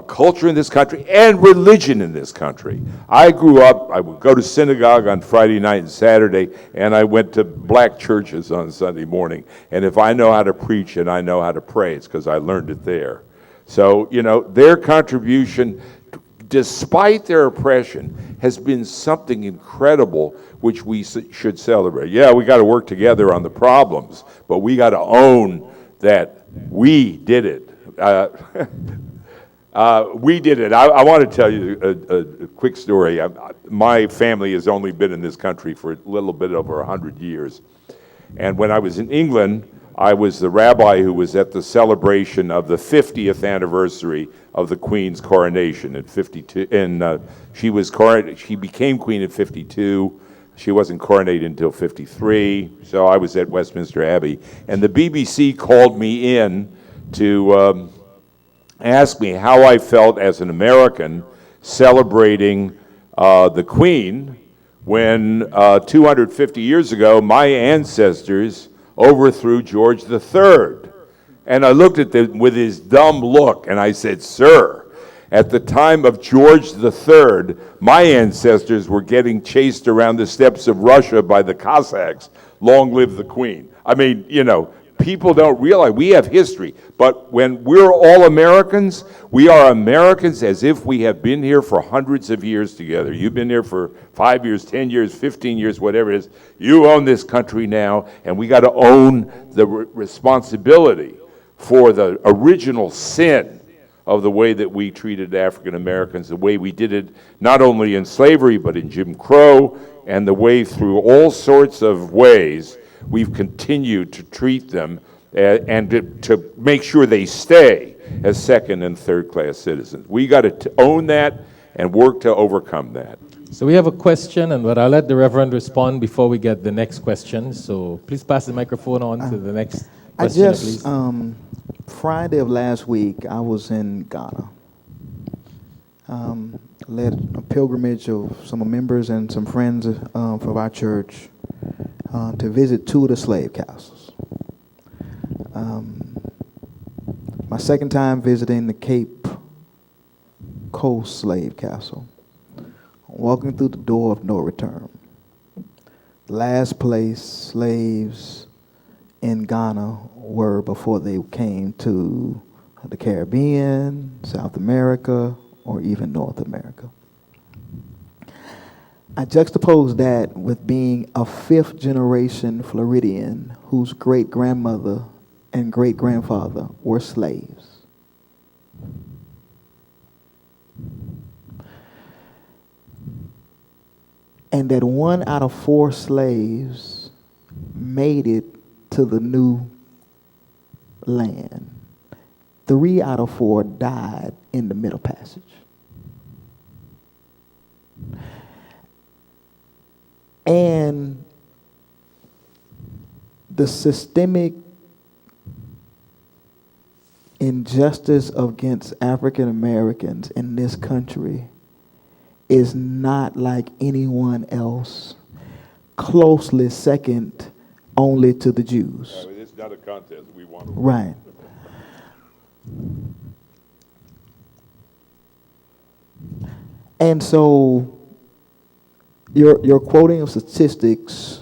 culture in this country, and religion in this country. I grew up, I would go to synagogue on Friday night and Saturday, and I went to black churches on Sunday morning. And if I know how to preach and I know how to pray, it's because I learned it there. So, their contribution, despite their oppression, has been something incredible which we should celebrate. Yeah, we got to work together on the problems, but we got to own that we did it. We did it. I want to tell you a quick story. My family has only been in this country for a little bit over 100 years. And when I was in England, I was the rabbi who was at the celebration of the 50th anniversary of the Queen's coronation in 52. And she became Queen in 52. She wasn't coronated until 53. So I was at Westminster Abbey. And the BBC called me in to asked me how I felt as an American celebrating the Queen when 250 years ago my ancestors overthrew George III. And I looked at them with his dumb look and I said, "Sir, at the time of George III, my ancestors were getting chased around the steppes of Russia by the Cossacks. Long live the Queen." I mean, people don't realize we have history, but when we're all Americans, we are Americans as if we have been here for hundreds of years together. You've been here for 5 years, 10 years, 15 years, whatever it is. You own this country now, and we got to own the responsibility for the original sin of the way that we treated African Americans, the way we did it not only in slavery, but in Jim Crow, and the way through all sorts of ways we've continued to treat them and to make sure they stay as second and third class citizens. We got to own that and work to overcome that. So we have a question, but I'll let the Reverend respond before we get the next question. So please pass the microphone on to the next question, please. Friday of last week, I was in Ghana. Led a pilgrimage of some members and some friends from our church to visit 2 of the slave castles. My second time visiting the Cape Coast slave castle. Walking through the door of no return. Last place slaves in Ghana were before they came to the Caribbean, South America, or even North America. I juxtapose that with being a 5th generation Floridian whose great-grandmother and great-grandfather were slaves. And that 1 out of 4 slaves made it to the new land. 3 out of 4 died in the Middle Passage. And the systemic injustice against African Americans in this country is not like anyone else, closely second only to the Jews. It's not a contest. We want to. Right. And so your quoting of statistics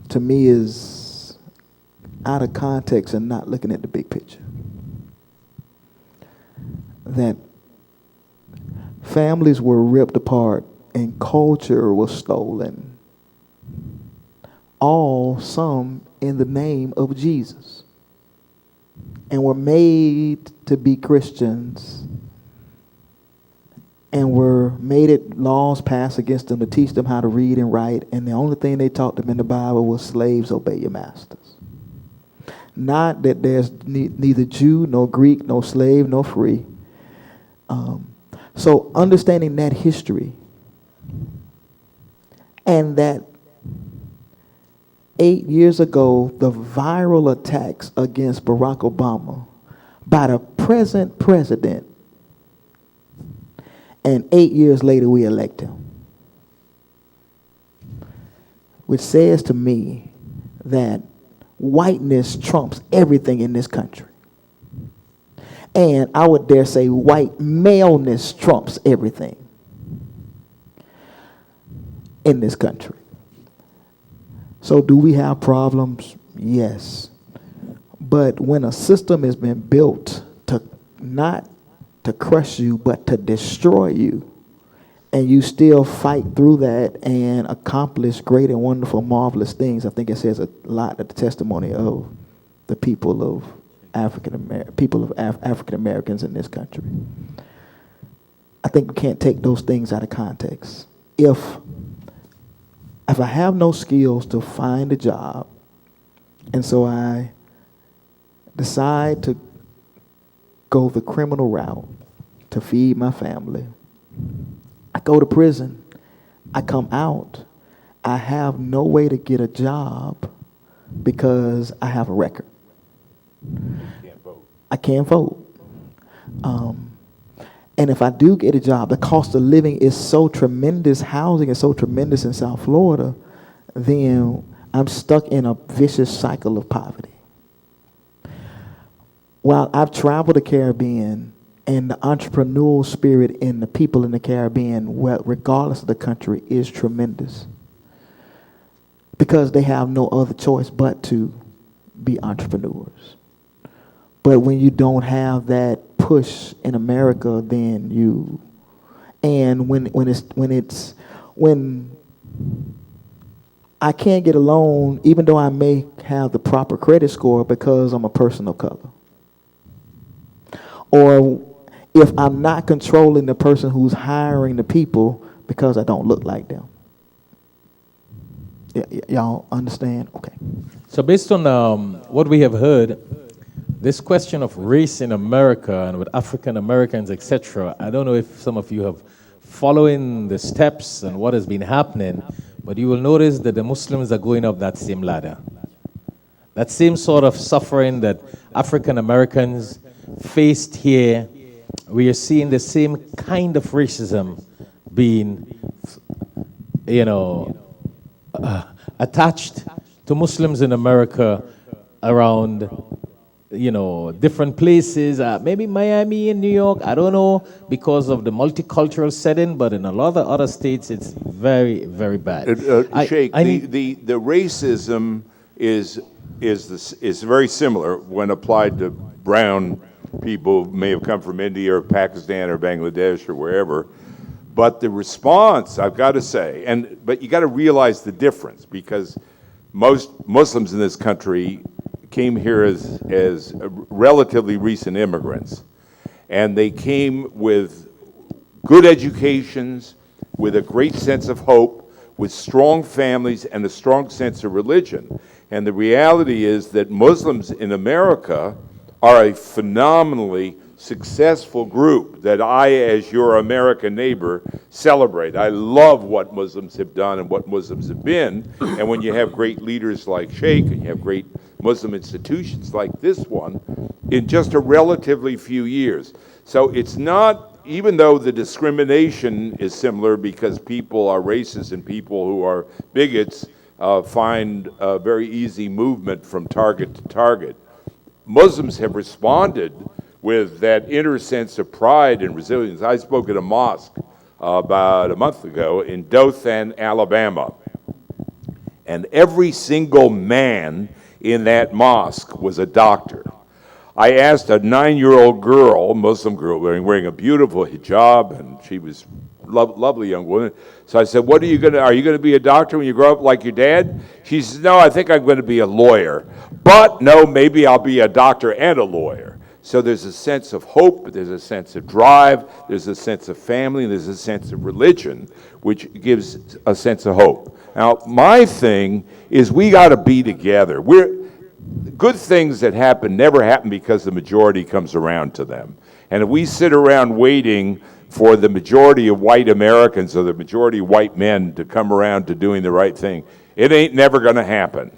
to me is out of context and not looking at the big picture. That families were ripped apart and culture was stolen. Some in the name of Jesus. And were made to be Christians and were made it laws passed against them to teach them how to read and write, and the only thing they taught them in the Bible was slaves, obey your masters. Not that there's neither Jew, nor Greek, no slave, no free. So understanding that history and that 8 years ago, the viral attacks against Barack Obama by the present president, and 8 years later we elect him. Which says to me that whiteness trumps everything in this country. And I would dare say white maleness trumps everything in this country. So do we have problems? Yes. But when a system has been built to not to crush you, but to destroy you, and you still fight through that and accomplish great and wonderful, marvelous things, I think it says a lot of the testimony of the people of African Americans in this country. I think we can't take those things out of context. If I have no skills to find a job, and so I decide to go the criminal route to feed my family, I go to prison, I come out, I have no way to get a job because I have a record. I can't vote. And if I do get a job, the cost of living is so tremendous, housing is so tremendous in South Florida, then I'm stuck in a vicious cycle of poverty. While I've traveled the Caribbean, and the entrepreneurial spirit in the people in the Caribbean, well, regardless of the country, is tremendous. Because they have no other choice but to be entrepreneurs. But when you don't have that push in America, then you, and when I can't get a loan, even though I may have the proper credit score because I'm a person of color. Or if I'm not controlling the person who's hiring the people because I don't look like them. Y'all understand? Okay. So based on what we have heard, this question of race in America and with African Americans, etc., I don't know if some of you have following the steps and what has been happening, but you will notice that the Muslims are going up that same ladder. That same sort of suffering that African Americans faced here, we are seeing the same kind of racism being, attached to Muslims in America around, different places, maybe Miami and New York, I don't know, because of the multicultural setting, but in a lot of other states, it's very, very bad. Sheikh, the racism is very similar when applied to brown people who may have come from India or Pakistan or Bangladesh or wherever. But the response, I've got to say, but you got to realize the difference, because most Muslims in this country came here as relatively recent immigrants. And they came with good educations, with a great sense of hope, with strong families and a strong sense of religion. And the reality is that Muslims in America are a phenomenally successful group that I, as your American neighbor, celebrate. I love what Muslims have done and what Muslims have been. And when you have great leaders like Sheikh and you have great Muslim institutions like this one, in just a relatively few years. So it's not, even though the discrimination is similar because people are racist and people who are bigots find a very easy movement from target to target, Muslims have responded with that inner sense of pride and resilience. I spoke at a mosque about a month ago in Dothan, Alabama, and every single man in that mosque was a doctor. I asked a 9-year-old girl, Muslim girl, wearing a beautiful hijab, and she was lovely young woman. So I said, are you going to be a doctor when you grow up like your dad? She says, no, I think I'm going to be a lawyer. But no, maybe I'll be a doctor and a lawyer. So there's a sense of hope, there's a sense of drive, there's a sense of family, there's a sense of religion, which gives a sense of hope. Now, my thing is we got to be together. Good things that happen never happen because the majority comes around to them. And if we sit around waiting for the majority of white Americans or the majority of white men to come around to doing the right thing, it ain't never going to happen.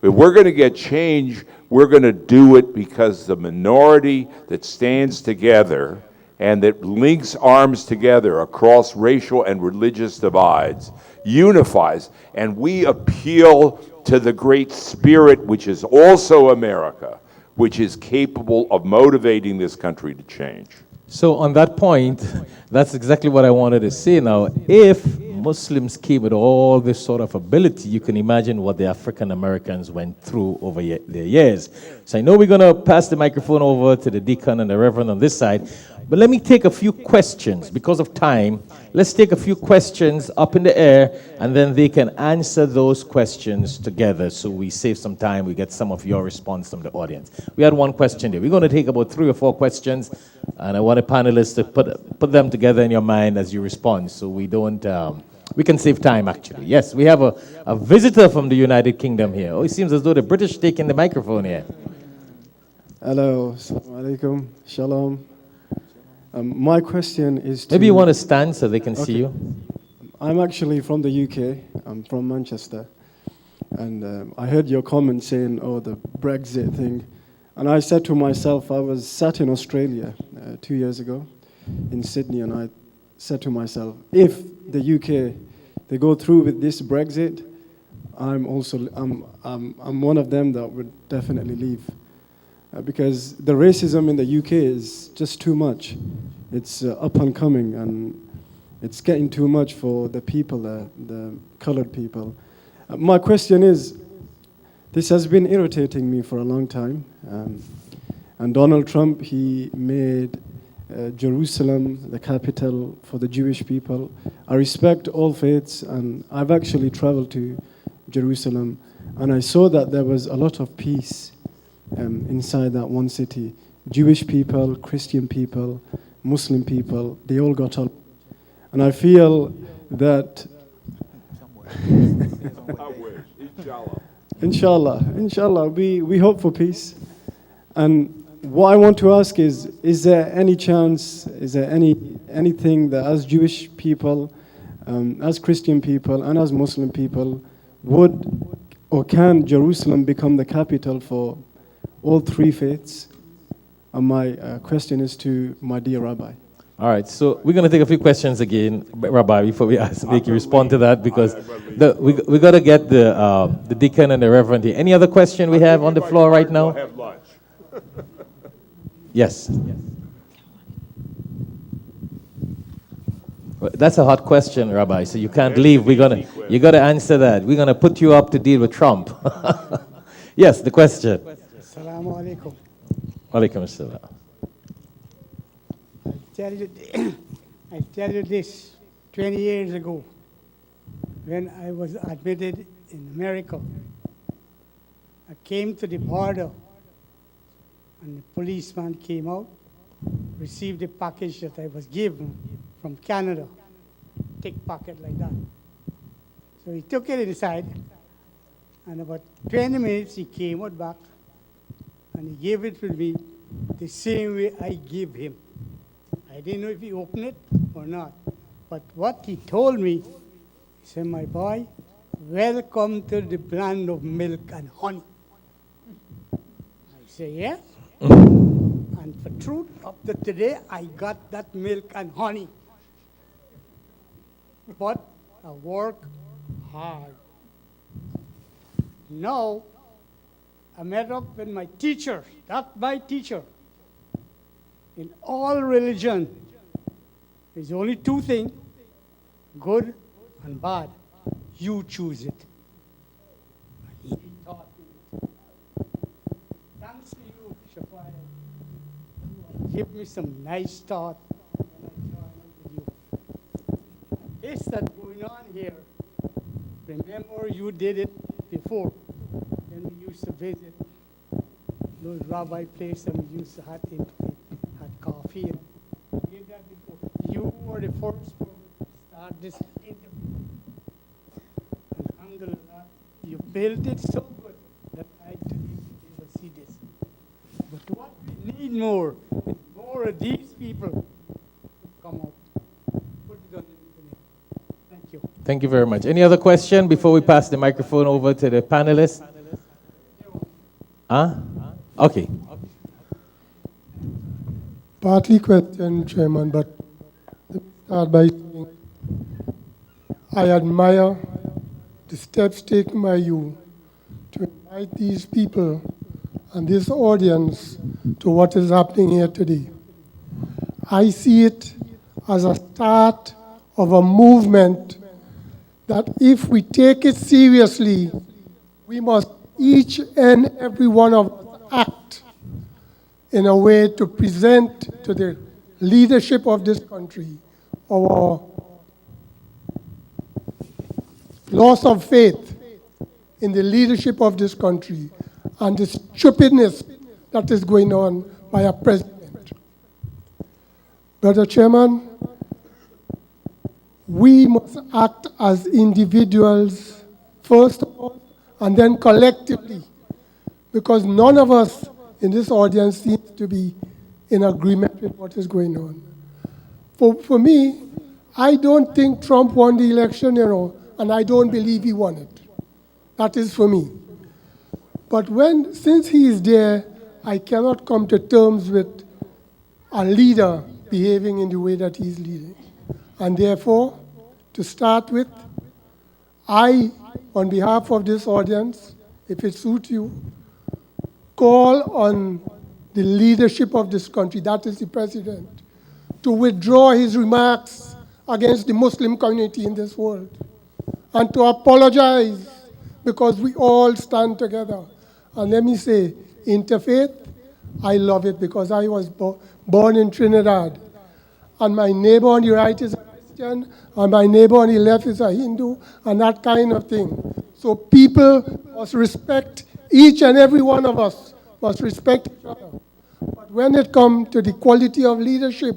If we're going to get change, we're going to do it because the minority that stands together and that links arms together across racial and religious divides unifies, and we appeal to the great spirit, which is also America, which is capable of motivating this country to change. So on that point, that's exactly what I wanted to say now. If Muslims came with all this sort of ability, you can imagine what the African Americans went through over their years. So I know we're going to pass the microphone over to the deacon and the reverend on this side, But let me take a few questions because of time. Let's take a few questions up in the air, and then they can answer those questions together. So we save some time. We get some of your response from the audience. We had one question there. We're going to take about 3 or 4 questions, and I want the panelists to put them together in your mind as you respond, so we don't. We can save time, actually. Yes, we have a visitor from the United Kingdom here. Oh, it seems as though the British taking the microphone here. Hello, assalamu alaikum, shalom. My question is to... Maybe you want to stand so they can see you. I'm actually from the UK. I'm from Manchester. And I heard your comment saying, oh, the Brexit thing. And I said to myself, I was sat in Australia 2 years ago in Sydney, and I said to myself, if the UK, they go through with this Brexit, I'm one of them that would definitely leave. Because the racism in the UK is just too much. It's up and coming, and it's getting too much for the people, the colored people. My question is, this has been irritating me for a long time. And Donald Trump, he made Jerusalem the capital for the Jewish people. I respect all faiths, and I've actually traveled to Jerusalem, and I saw that there was a lot of peace inside that one city. Jewish people, Christian people, Muslim people, they all got up. And I feel that Inshallah, we hope for peace. And what I want to ask is there any chance, is there anything that as Jewish people, as Christian people, and as Muslim people, would or can Jerusalem become the capital for all 3 faiths? And my question is to my dear Rabbi. All right, so we're going to take a few questions again, Rabbi, before we make you respond to that, because we got to get the deacon and the reverend here. Any other question we have on the floor right now? Have lunch. Yes. That's a hot question, Rabbi, so you can't leave. You got to answer that. We're going to put you up to deal with Trump. Yes, the question. Assalamu alaikum. Alaikum assalam. I tell you this, 20 years ago, when I was admitted in America, I came to the border, and the policeman came out, received the package that I was given from Canada, thick packet like that. So he took it inside, and about 20 minutes he came out back, and he gave it to me the same way I gave him. I didn't know if he opened it or not. But what he told me, he said, my boy, welcome to the land of milk and honey. I say, yes. And for truth, up to today, I got that milk and honey. But I work hard. Now, I met up with my teacher, that's my teacher. In all religion, there's only 2 things, good and bad. You choose it. He taught me. Thanks to you, Shafai. Give me some nice thought when I join with you. This that's going on here, remember you did it before when we used to visit those rabbi places and we used to have coffee. And we did that before. You were the first one to start this interview. Alhamdulillah, you built it so good that I today will see this. But what we need more of these people to come out. Put it on the internet. Thank you. Thank you very much. Any other question before we pass the microphone over to the panelists? Okay. Partly question, Chairman, but let me start by saying I admire the steps taken by you to invite these people and this audience to what is happening here today. I see it as a start of a movement that if we take it seriously, we must each and every one of us act in a way to present to the leadership of this country, our loss of faith in the leadership of this country, and the stupidness that is going on by a president. Brother Chairman, we must act as individuals first of all, and then collectively, because none of us in this audience seems to be in agreement with what is going on. For me, I don't think Trump won the election, and I don't believe he won it. That is for me. But since he is there, I cannot come to terms with a leader behaving in the way that he's leading. And therefore, to start with, I, on behalf of this audience, if it suits you, call on the leadership of this country, that is the president, to withdraw his remarks against the Muslim community in this world and to apologize, because we all stand together. And let me say, Interfaith, I love it because I was born in Trinidad. And my neighbor on the right is a Christian, and my neighbor on the left is a Hindu, and that kind of thing. So people must respect, each and every one of us must respect each other. But when it comes to the quality of leadership,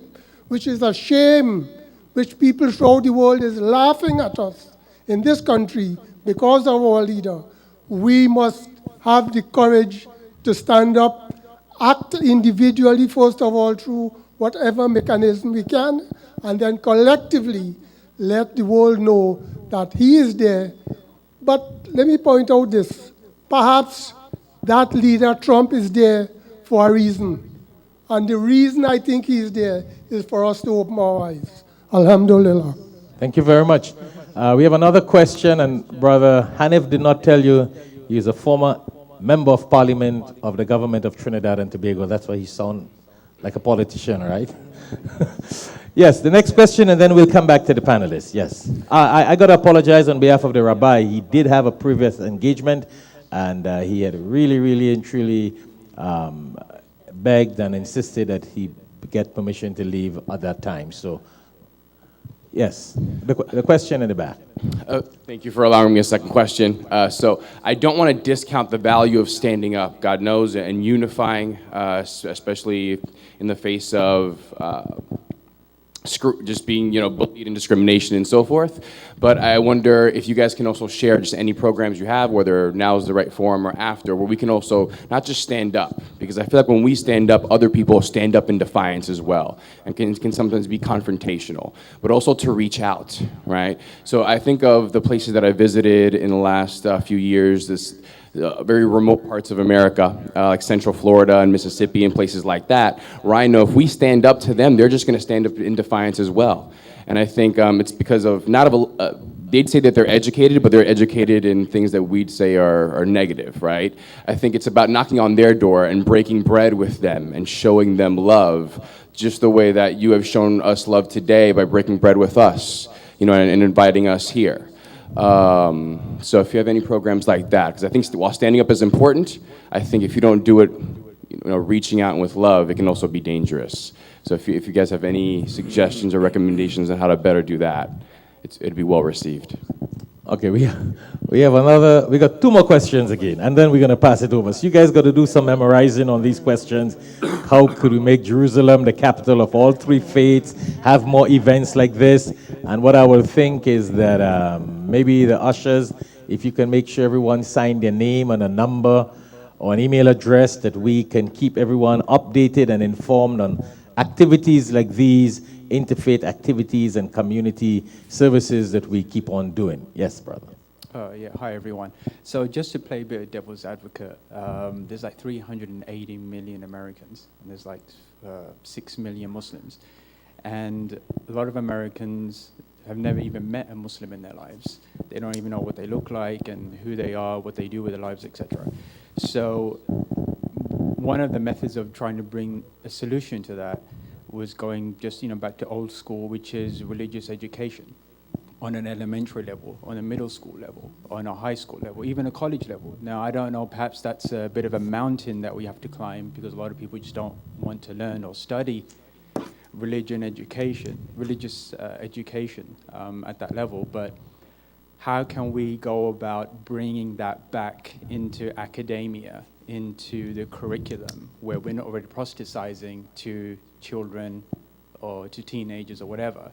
which is a shame, which people throughout the world is laughing at us in this country because of our leader, we must have the courage to stand up, act individually, first of all, through whatever mechanism we can, and then collectively let the world know that he is there. But let me point out this. Perhaps that leader, Trump, is there for a reason. And the reason I think he is there is for us to open our eyes. Alhamdulillah. Thank you very much. We have another question, and Brother Hanif did not tell you he is a former member of parliament of the government of Trinidad and Tobago. That's why he sounds like a politician, right? Yes, the next question, and then we'll come back to the panelists. Yes. I got to apologize on behalf of the rabbi. He did have a previous engagement, and he had really and truly begged and insisted that he get permission to leave at that time. So, yes, the question in the back. Thank you for allowing me a second question. So I don't want to discount the value of standing up, God knows, and unifying, especially in the face of just being, bullied and discrimination and so forth. But I wonder if you guys can also share just any programs you have, whether now is the right forum or after, where we can also not just stand up, because I feel like when we stand up, other people stand up in defiance as well, and can sometimes be confrontational, but also to reach out, right? So I think of the places that I visited in the last few years, this very remote parts of America, like Central Florida and Mississippi and places like that, where I know if we stand up to them, they're just going to stand up in defiance as well. And I think it's because of they'd say that they're educated, but they're educated in things that we'd say are negative, right? I think it's about knocking on their door and breaking bread with them and showing them love, just the way that you have shown us love today by breaking bread with us, and inviting us here. So if you have any programs like that, because I think while standing up is important, I think if you don't do it, reaching out with love, it can also be dangerous. So if you guys have any suggestions or recommendations on how to better do that, it'd be well received. Okay, we got two more questions again, and then we're going to pass it over. So you guys got to do some memorizing on these questions. How could we make Jerusalem the capital of all three faiths, have more events like this? And what I will think is that maybe the ushers, if you can make sure everyone sign their name and a number or an email address, that we can keep everyone updated and informed on activities like these, interfaith activities and community services that we keep on doing. Yes, brother. Hi everyone. So just to play a bit of devil's advocate, there's like 380 million Americans, and there's like 6 million Muslims. And a lot of Americans have never even met a Muslim in their lives. They don't even know what they look like and who they are, what they do with their lives, etc. So one of the methods of trying to bring a solution to that was going just back to old school, which is religious education on an elementary level, on a middle school level, on a high school level, even a college level. Now, I don't know, perhaps that's a bit of a mountain that we have to climb because a lot of people just don't want to learn or study. religious education at that level, but how can we go about bringing that back into academia, into the curriculum, where we're not already proselytizing to children or to teenagers or whatever,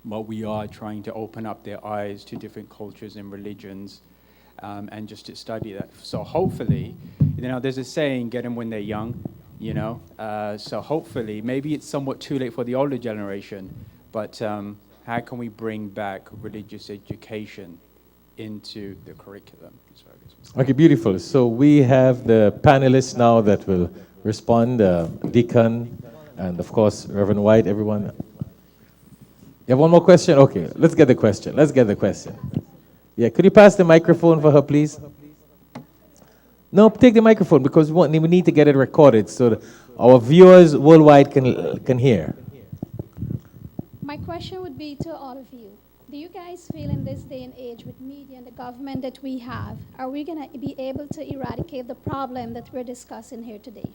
but we are trying to open up their eyes to different cultures and religions, and just to study that. So hopefully, there's a saying, get them when they're young, so hopefully, maybe it's somewhat too late for the older generation, but how can we bring back religious education into the curriculum? Okay, beautiful. So we have the panelists now that will respond, Deacon, and of course, Reverend White, everyone. You have one more question? Okay, let's get the question. Yeah, could you pass the microphone for her, please? No, take the microphone, because we need to get it recorded so that our viewers worldwide can hear. My question would be to all of you. Do you guys feel in this day and age with media and the government that we have, are we going to be able to eradicate the problem that we're discussing here today?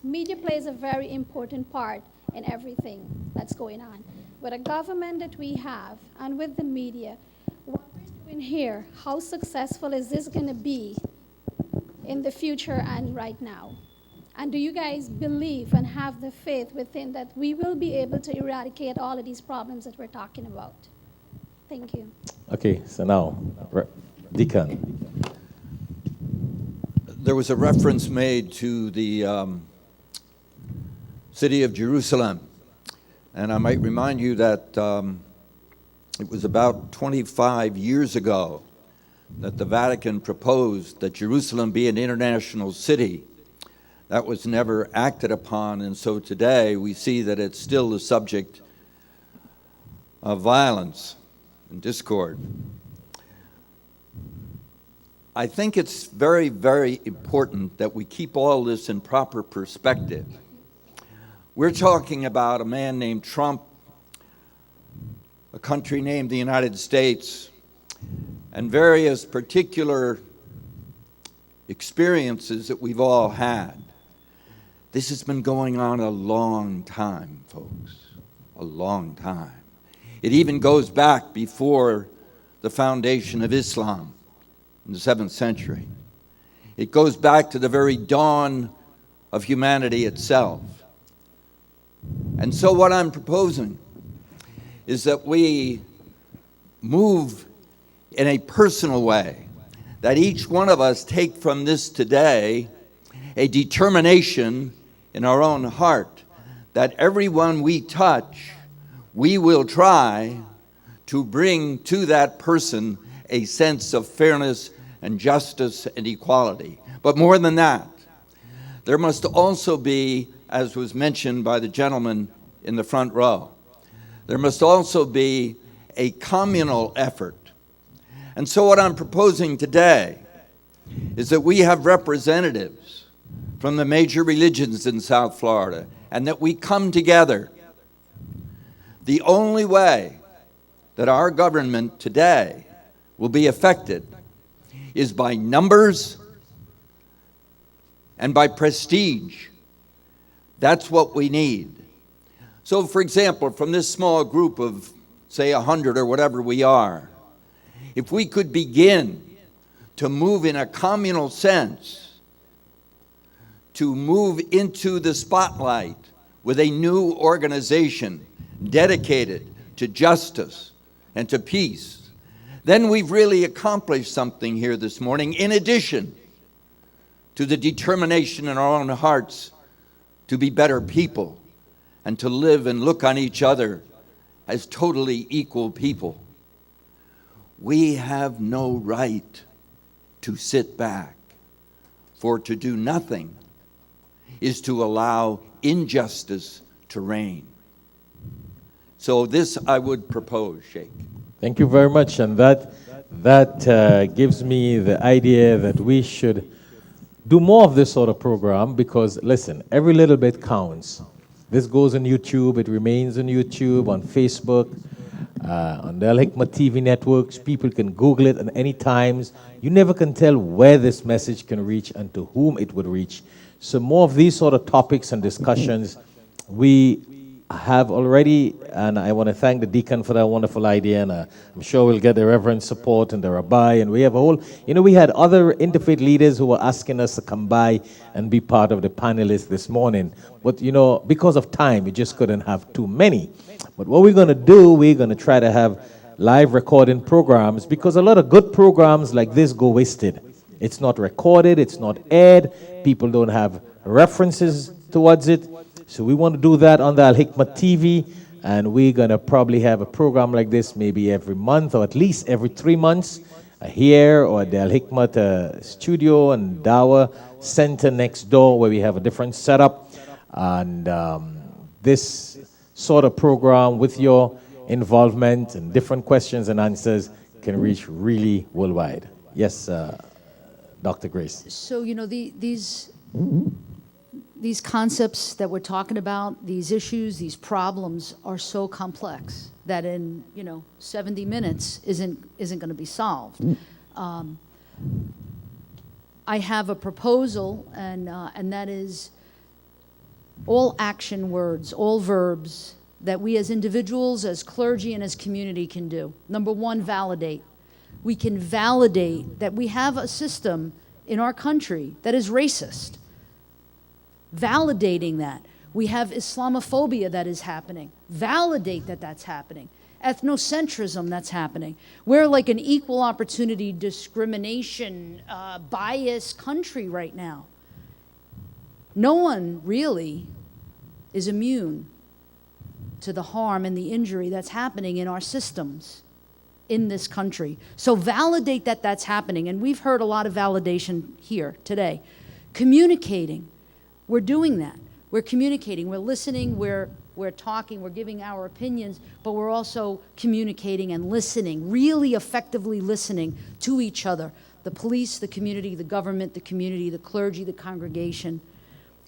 Media plays a very important part in everything that's going on. With a government that we have and with the media, what we're doing here, how successful is this going to be in the future and right now? And do you guys believe and have the faith within that we will be able to eradicate all of these problems that we're talking about? Thank you. Okay, so now, Deacon. There was a reference made to the city of Jerusalem, and I might remind you that it was about 25 years ago that the Vatican proposed that Jerusalem be an international city. That was never acted upon, and so today we see that it's still the subject of violence and discord. I think it's very, very important that we keep all this in proper perspective. We're talking about a man named Trump, a country named the United States, and various particular experiences that we've all had. This has been going on a long time, folks, a long time. It even goes back before the foundation of Islam in the 7th century. It goes back to the very dawn of humanity itself. And so what I'm proposing is that we move in a personal way, that each one of us take from this today a determination in our own heart that everyone we touch, we will try to bring to that person a sense of fairness and justice and equality. But more than that, there must also be, as was mentioned by the gentleman in the front row, there must also be a communal effort. And so what I'm proposing today is that we have representatives from the major religions in South Florida, and that we come together. The only way that our government today will be affected is by numbers and by prestige. That's what we need. So, for example, from this small group of, say, 100 or whatever we are, if we could begin to move in a communal sense, to move into the spotlight with a new organization dedicated to justice and to peace, then we've really accomplished something here this morning, in addition to the determination in our own hearts to be better people and to live and look on each other as totally equal people. We have no right to sit back, for to do nothing is to allow injustice to reign. So this I would propose, Sheikh. Thank you very much, and that gives me the idea that we should do more of this sort of program, because, listen, every little bit counts. This goes on YouTube, it remains on YouTube, on Facebook, on the Alhikmat TV networks. People can Google it at any times. You never can tell where this message can reach and to whom it would reach. So more of these sort of topics and discussions, we have already, and I want to thank the deacon for that wonderful idea, and I'm sure we'll get the reverend's support and the rabbi, and we have a whole, we had other interfaith leaders who were asking us to come by and be part of the panelists this morning, but because of time, we just couldn't have too many. But what we're going to do, we're going to try to have live recording programs, because a lot of good programs like this go wasted. It's not recorded, it's not aired, people don't have references towards it. So we want to do that on the Alhikmat TV, and we're going to probably have a program like this maybe every month or at least every 3 months here or at the Alhikmat studio and Dawa Center next door, where we have a different setup. And this sort of program with your involvement and different questions and answers can reach really worldwide. Yes, Dr. Grace. So, these concepts that we're talking about, these issues, these problems are so complex that in 70 minutes isn't going to be solved. I have a proposal, and that is all action words, all verbs that we as individuals, as clergy, and as community can do. Number one, validate. We can validate that we have a system in our country that is racist. Validating that. We have Islamophobia that is happening. Validate that that's happening. Ethnocentrism that's happening. We're like an equal opportunity discrimination, bias country right now. No one really is immune to the harm and the injury that's happening in our systems in this country. So validate that that's happening. And we've heard a lot of validation here today. Communicating. We're doing that. We're communicating. We're listening. We're talking. We're giving our opinions. But we're also communicating and listening, really effectively listening to each other. The police, the community, the government, the community, the clergy, the congregation.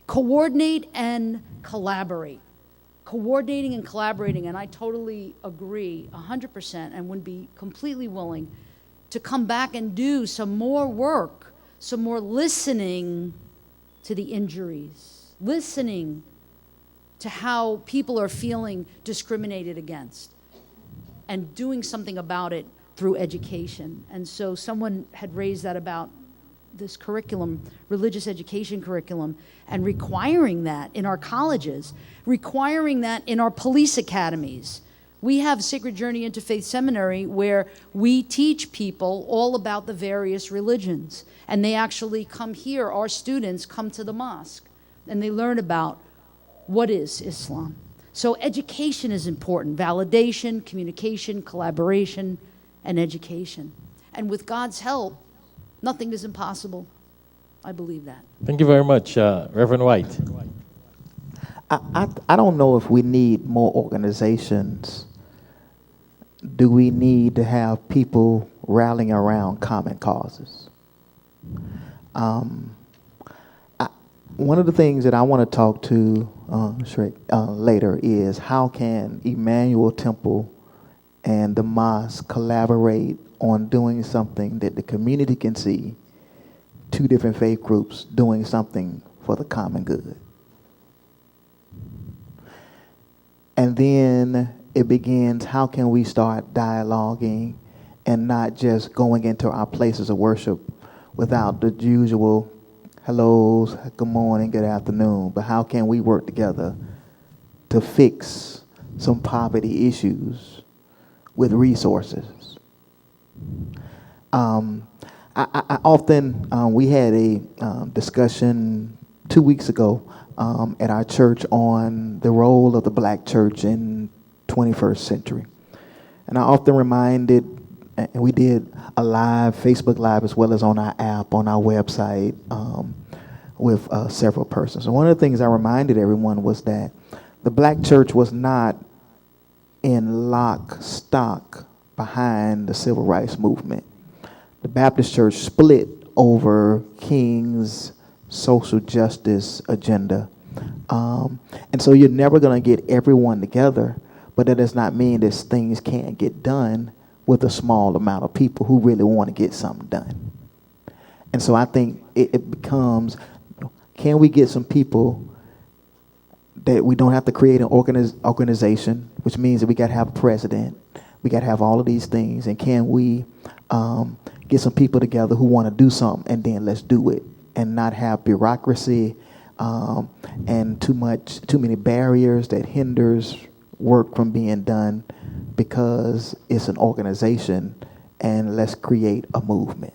Coordinate and collaborate. Coordinating and collaborating, and I totally agree 100% and would be completely willing to come back and do some more work, some more listening to the injuries, listening to how people are feeling discriminated against, and doing something about it through education. And so someone had raised that about this curriculum, religious education curriculum, and requiring that in our colleges, requiring that in our police academies. We have Sacred Journey Interfaith Seminary where we teach people all about the various religions. And they actually come here, our students come to the mosque, and they learn about what is Islam. So education is important. Validation, communication, collaboration, and education. And with God's help, nothing is impossible. I believe that. Thank you very much, Reverend White. I don't know if we need more organizations. Do we need to have people rallying around common causes? One of the things that I want to talk to later is how can Emmanuel Temple and the mosque collaborate on doing something that the community can see, two different faith groups doing something for the common good. And then it begins, how can we start dialoguing and not just going into our places of worship without the usual hellos, good morning, good afternoon, but how can we work together to fix some poverty issues with resources? I often, we had a discussion 2 weeks ago at our church on the role of the black church in 21st century. And I often reminded, and we did a live, Facebook Live, as well as on our app, on our website, with several persons. And one of the things I reminded everyone was that the black church was not in lock stock behind the civil rights movement. The Baptist church split over King's social justice agenda. And so you're never going to get everyone together, but that does not mean that things can't get done with a small amount of people who really want to get something done. And so I think it becomes, can we get some people that we don't have to create an organization, which means that we got to have a president. We got to have all of these things. And can we get some people together who want to do something, and then let's do it, and not have bureaucracy and too many barriers that hinders work from being done because it's an organization, and let's create a movement.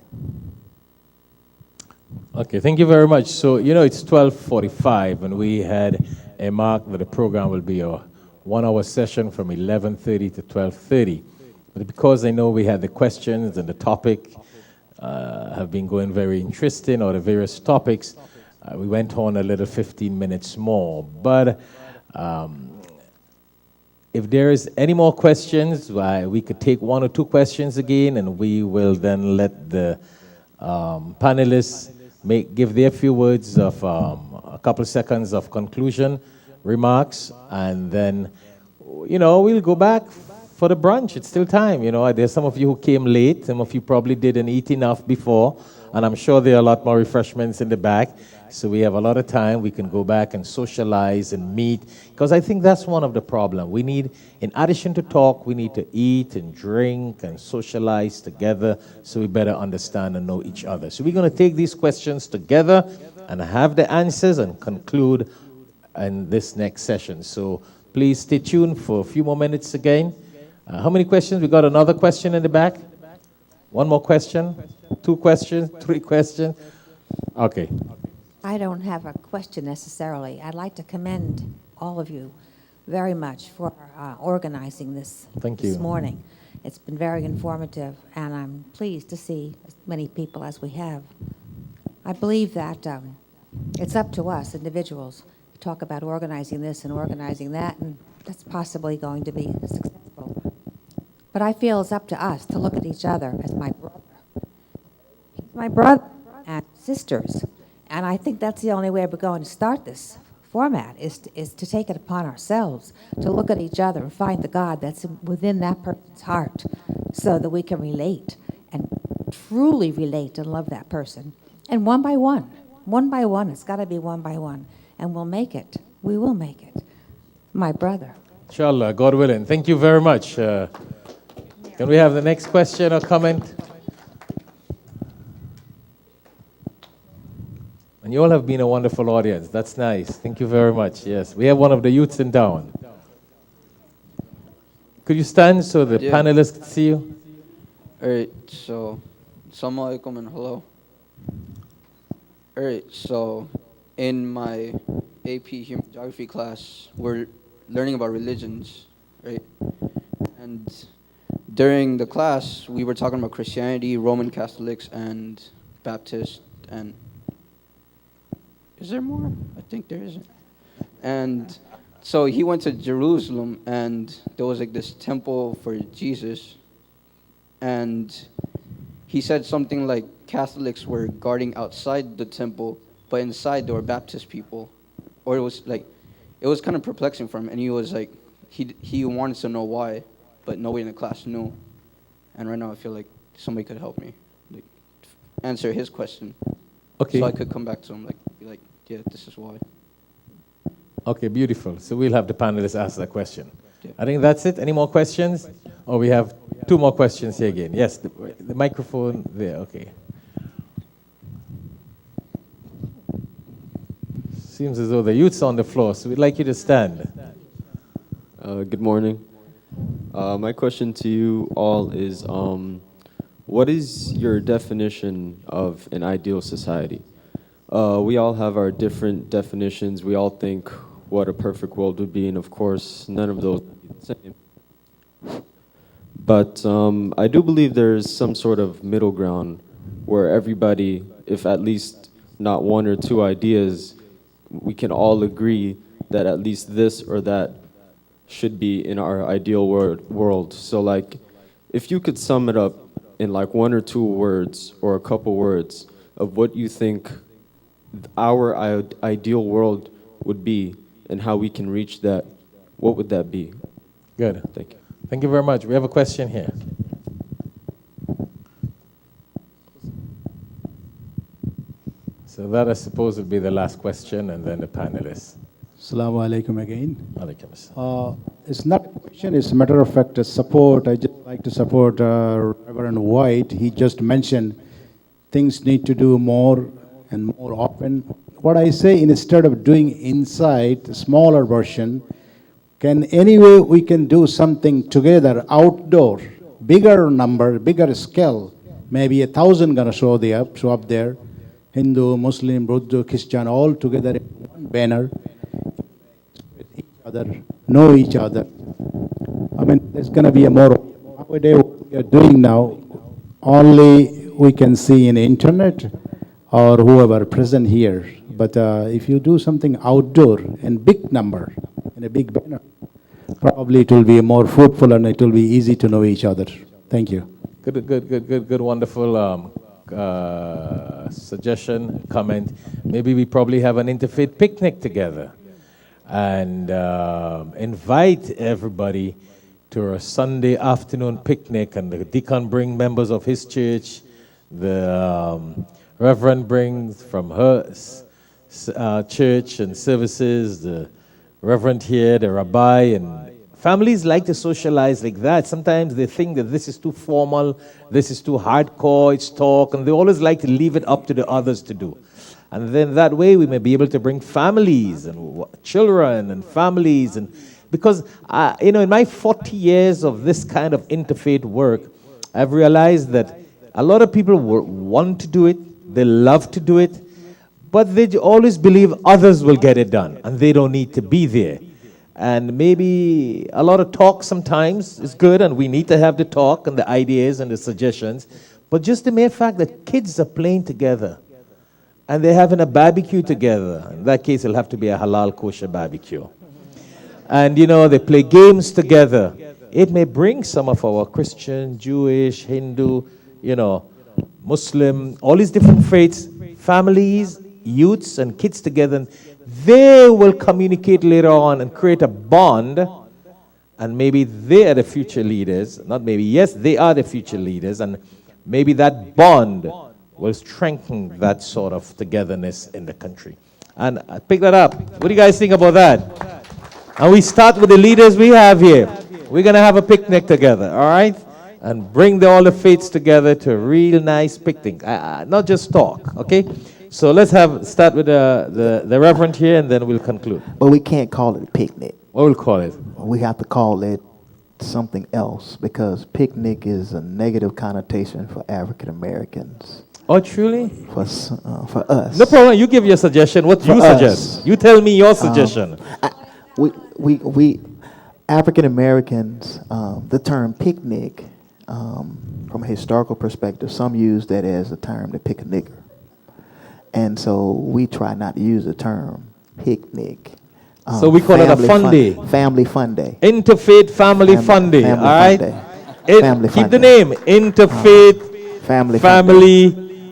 Okay, thank you very much. So, it's 12:45, and we had a mark that the program will be a 1-hour session from 11:30 to 12:30. But because I know we had the questions and the topic have been going very interesting, or the various topics, we went on a little 15 minutes more. But if there is any more questions, we could take 1 or 2 questions again, and we will then let the panelists give their few words of a couple seconds of conclusion remarks, and then, we'll go back for the brunch. It's still time. There's some of you who came late. Some of you probably didn't eat enough before, and I'm sure there are a lot more refreshments in the back. So we have a lot of time. We can go back and socialize and meet, because I think that's one of the problems. We need, in addition to talk, we need to eat and drink and socialize together, so we better understand and know each other. So we're going to take these questions together and have the answers and conclude in this next session. So please stay tuned for a few more minutes again. How many questions? We got another question in the back? One more question? 2 questions? 3 questions? Okay. I don't have a question necessarily. I'd like to commend all of you very much for organizing this this morning. It's been very informative, and I'm pleased to see as many people as we have. I believe that it's up to us individuals to talk about organizing this and organizing that, and that's possibly going to be successful. But I feel it's up to us to look at each other as my brother and sisters. And I think that's the only way we're going to start this format, is to take it upon ourselves, to look at each other and find the God that's within that person's heart, so that we can relate and truly relate and love that person. And one by one, it's got to be one by one. And we'll make it. We will make it. My brother. Inshallah, God willing. Thank you very much. Can we have the next question or comment? And you all have been a wonderful audience. That's nice. Thank you very much. Yes, we have one of the youths in town. Could you stand so the panelists can see you? All right, so, Assalamu alaikum and hello. All right, so in my AP Human Geography class, we're learning about religions, right? And during the class, we were talking about Christianity, Roman Catholics, and Baptist, and is there more? I think there isn't. And so he went to Jerusalem, and there was like this temple for Jesus, and he said something like Catholics were guarding outside the temple, but inside there were Baptist people. Or it was kind of perplexing for him, and he was like, he wanted to know why, but nobody in the class knew. And right now I feel like somebody could help me, like, answer his question. Okay. So I could come back to him, be like, yeah, this is why. Okay, beautiful. So we'll have the panelists ask that question. Yeah. I think that's it. Any more questions? Or we have 2 more questions here again. Yes, the microphone there. Okay. Seems as though the youth's on the floor, so we'd like you to stand. Good morning. My question to you all is, what is your definition of an ideal society? We all have our different definitions. We all think what a perfect world would be, and of course, none of those would be the same. But I do believe there's some sort of middle ground where everybody, if at least not 1 or 2 ideas, we can all agree that at least this or that should be in our ideal world. So like, if you could sum it up in like 1 or 2 words or a couple words of what you think our ideal world would be and how we can reach that, what would that be? Good. Thank you. Thank you very much. We have a question here. So that I suppose would be the last question, and then the panelists. Assalamu alaikum again. Alaikum assalam. It's not a question, it's a matter of fact, a support. I just like to support Reverend White. He just mentioned things need to do more and more often. What I say, instead of doing inside, a smaller version, can anyway we can do something together outdoor, bigger number, bigger scale. Maybe 1,000 gonna show up there. Hindu, Muslim, Buddha, Christian, all together in one banner. Know each other. I mean, there's going to be a more. Nowadays, what we are doing now, only we can see in the internet or whoever present here. But if you do something outdoor in big number, in a big banner, probably it will be more fruitful and it will be easy to know each other. Thank you. Good, wonderful suggestion, comment. Maybe we probably have an interfaith picnic together and invite everybody to a Sunday afternoon picnic, and the deacon bring members of his church, the reverend brings from her church and services, the reverend here, the rabbi, and families like to socialize like that. Sometimes they think that this is too formal, this is too hardcore, it's talk, and they always like to leave it up to the others to do. And then that way we may be able to bring families and children and families. And because, in my 40 years of this kind of interfaith work, I've realized that a lot of people want to do it, they love to do it, but they always believe others will get it done and they don't need to be there. And maybe a lot of talk sometimes is good, and we need to have the talk and the ideas and the suggestions, but just the mere fact that kids are playing together, and they're having a barbecue together. In that case, it'll have to be a halal kosher barbecue. And, they play games together. It may bring some of our Christian, Jewish, Hindu, Muslim, all these different faiths, families, youths, and kids together. And they will communicate later on and create a bond. And maybe they are the future leaders. Not maybe, yes, they are the future leaders. And maybe that bond will strengthen that sort of togetherness in the country. And I pick that up. What do you guys think about that? And we start with the leaders we have here. We're going to have a picnic together, all right? And bring all the faiths together to a real nice picnic. Not just talk, okay? So let's start with the reverend here, and then we'll conclude. But we can't call it a picnic. What will we call it? We have to call it something else, because picnic is a negative connotation for African Americans. Oh, truly? For us. No problem. You give your suggestion. What you suggest? You tell me your suggestion. We African Americans, the term picnic, from a historical perspective, some use that as a term to pick a nigger. And so we try not to use the term picnic. So we call it a fun day. Family fun day. Interfaith family fun day. All right? Keep the name. Interfaith family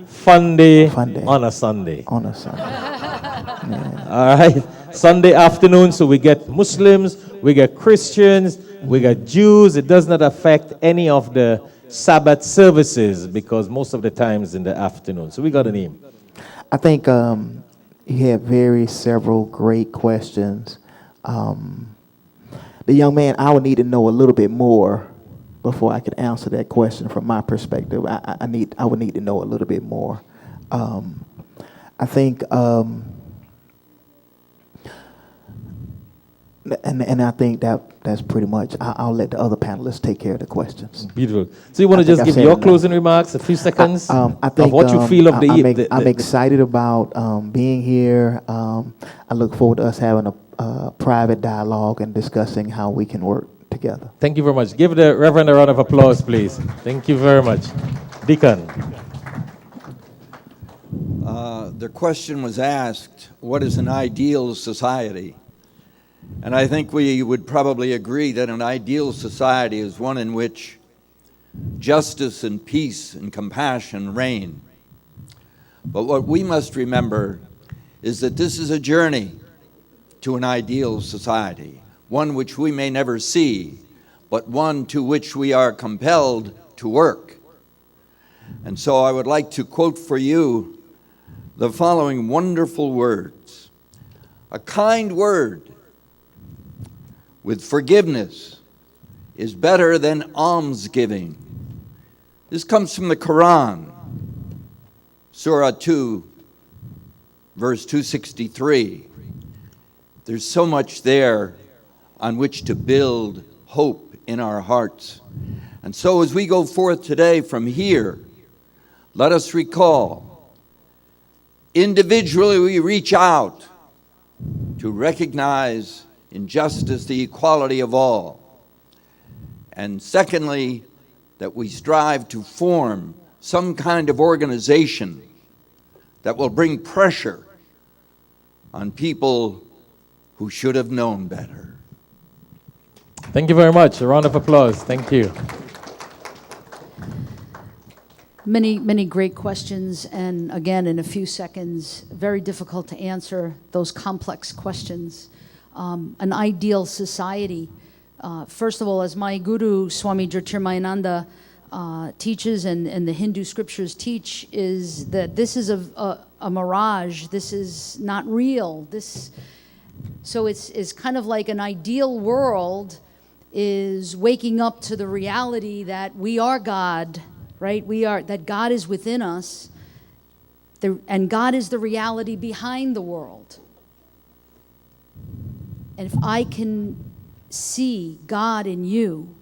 fun day on a Sunday. On a Sunday. Yeah. All right? Sunday afternoon, so we get Muslims, we get Christians, we get Jews. It does not affect any of the Sabbath services, because most of the time is in the afternoon. So we got a name. I think you had several great questions. The young man, I would need to know a little bit more before I could answer that question from my perspective. I would need to know a little bit more. I think, and I think that's pretty much. I'll let the other panelists take care of the questions. Beautiful. So you want to just give your closing remarks, a few seconds, I think, of what you feel of I'm excited about being here. I look forward to us having a private dialogue and discussing how we can work together. Thank you very much. Give the Reverend a round of applause, please. Thank you very much. Deacon. The question was asked, what is an ideal society? And I think we would probably agree that an ideal society is one in which justice and peace and compassion reign. But what we must remember is that this is a journey to an ideal society, one which we may never see, but one to which we are compelled to work. And so I would like to quote for you the following wonderful words A kind word with forgiveness is better than almsgiving. This comes from the Quran, Surah 2, verse 263. There's so much there on which to build hope in our hearts. And so as we go forth today from here, let us recall, individually we reach out to recognize injustice, the equality of all. And secondly, that we strive to form some kind of organization that will bring pressure on people who should have known better. Thank you very much. A round of applause. Thank you. Many great questions, and again, in a few seconds, very difficult to answer those complex questions. An ideal society. First of all, as my guru, Swami Jyotirmayananda, teaches and the Hindu scriptures teach, is that this is a mirage. This is not real. So it's kind of like an ideal world is waking up to the reality that we are God, right? That God is within us, and God is the reality behind the world. And if I can see God in you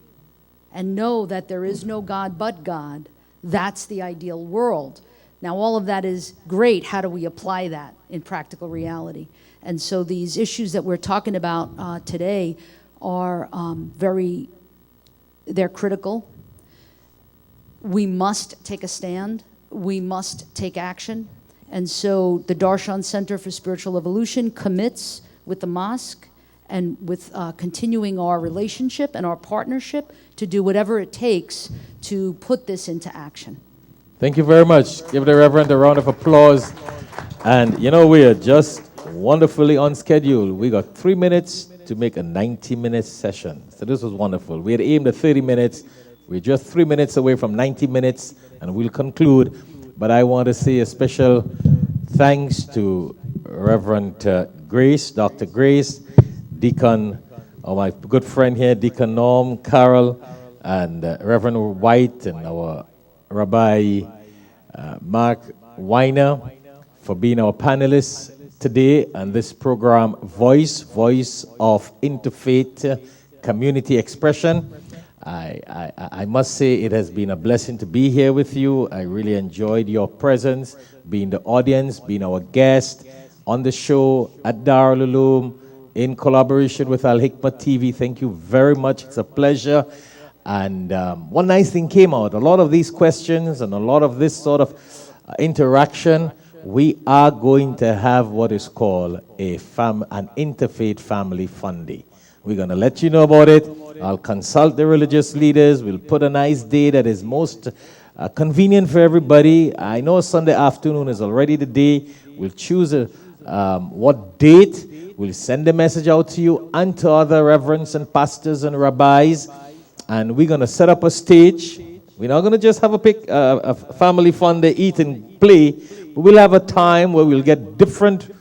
and know that there is no God but God, that's the ideal world. Now, all of that is great. How do we apply that in practical reality? And so these issues that we're talking about today are they're critical. We must take a stand. We must take action. And so the Darshan Center for Spiritual Evolution commits with the mosque and with continuing our relationship and our partnership to do whatever it takes to put this into action. Thank you very much. Give the Reverend a round of applause. And you know, we are just wonderfully on schedule. We got 3 minutes to make a 90-minute session. So this was wonderful. We had aimed at 30 minutes. We're just 3 minutes away from 90 minutes, and we'll conclude. But I want to say a special thanks to Reverend Grace, Dr. Grace, Deacon, my good friend here, Deacon Norm, Carol, and Reverend White, and our Rabbi Mark Weiner for being our panelists today on this program, Voice of Interfaith Community Expression. I must say it has been a blessing to be here with you. I really enjoyed your presence, being the audience, being our guest on the show at Darul Uloom in collaboration with Alhikmat TV. Thank you very much. It's a pleasure. And one nice thing came out. A lot of these questions and a lot of this sort of interaction, we are going to have what is called an interfaith family fun day. We're going to let you know about it. I'll consult the religious leaders. We'll put a nice day that is most convenient for everybody. I know Sunday afternoon is already the day. We'll choose what date. We'll send a message out to you and to other reverends and pastors and rabbis. And we're going to set up a stage. We're not going to just have a family fun day, eat and play. But we'll have a time where we'll get different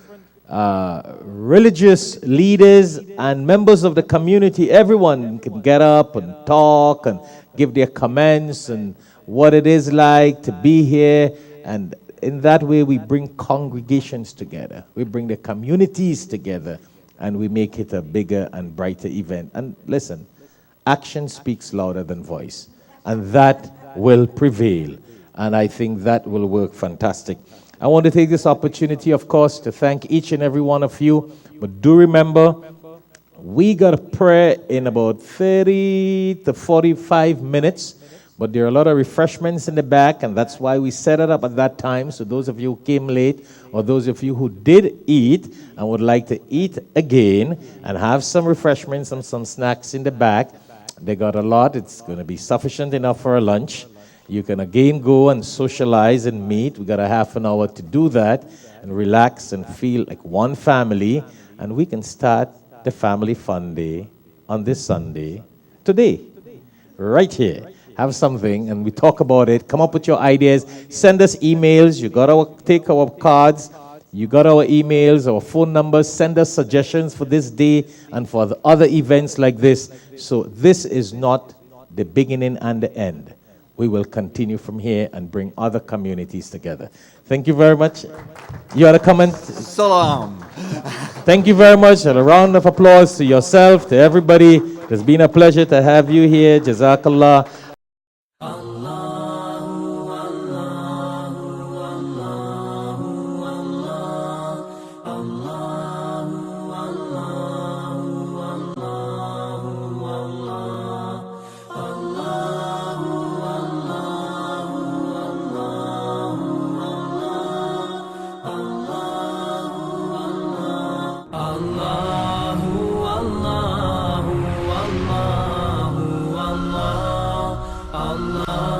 religious leaders and members of the community. Everyone can get up and talk and give their comments and what it is like to be here. And in that way, we bring congregations together. We bring the communities together, and we make it a bigger and brighter event. And listen, action speaks louder than voice, and that will prevail. And I think that will work fantastic. I want to take this opportunity, of course, to thank each and every one of you. But do remember, we got a prayer in about 30 to 45 minutes. But there are a lot of refreshments in the back, and that's why we set it up at that time. So those of you who came late, or those of you who did eat and would like to eat again and have some refreshments and some snacks in the back, they got a lot. It's going to be sufficient enough for a lunch. You can again go and socialize and meet. We got a half an hour to do that and relax and feel like one family. And we can start the family fun day on this Sunday, today, right here. Have something and we talk about it. Come up with your ideas. Send us emails. You got to take our cards. You got our emails, our phone numbers. Send us suggestions for this day and for the other events like this. So this is not the beginning and the end. We will continue from here and bring other communities together. Thank you very much. You had a comment? Salam. Thank you very much. And a round of applause to yourself, to everybody. It's been a pleasure to have you here. Jazakallah. Allah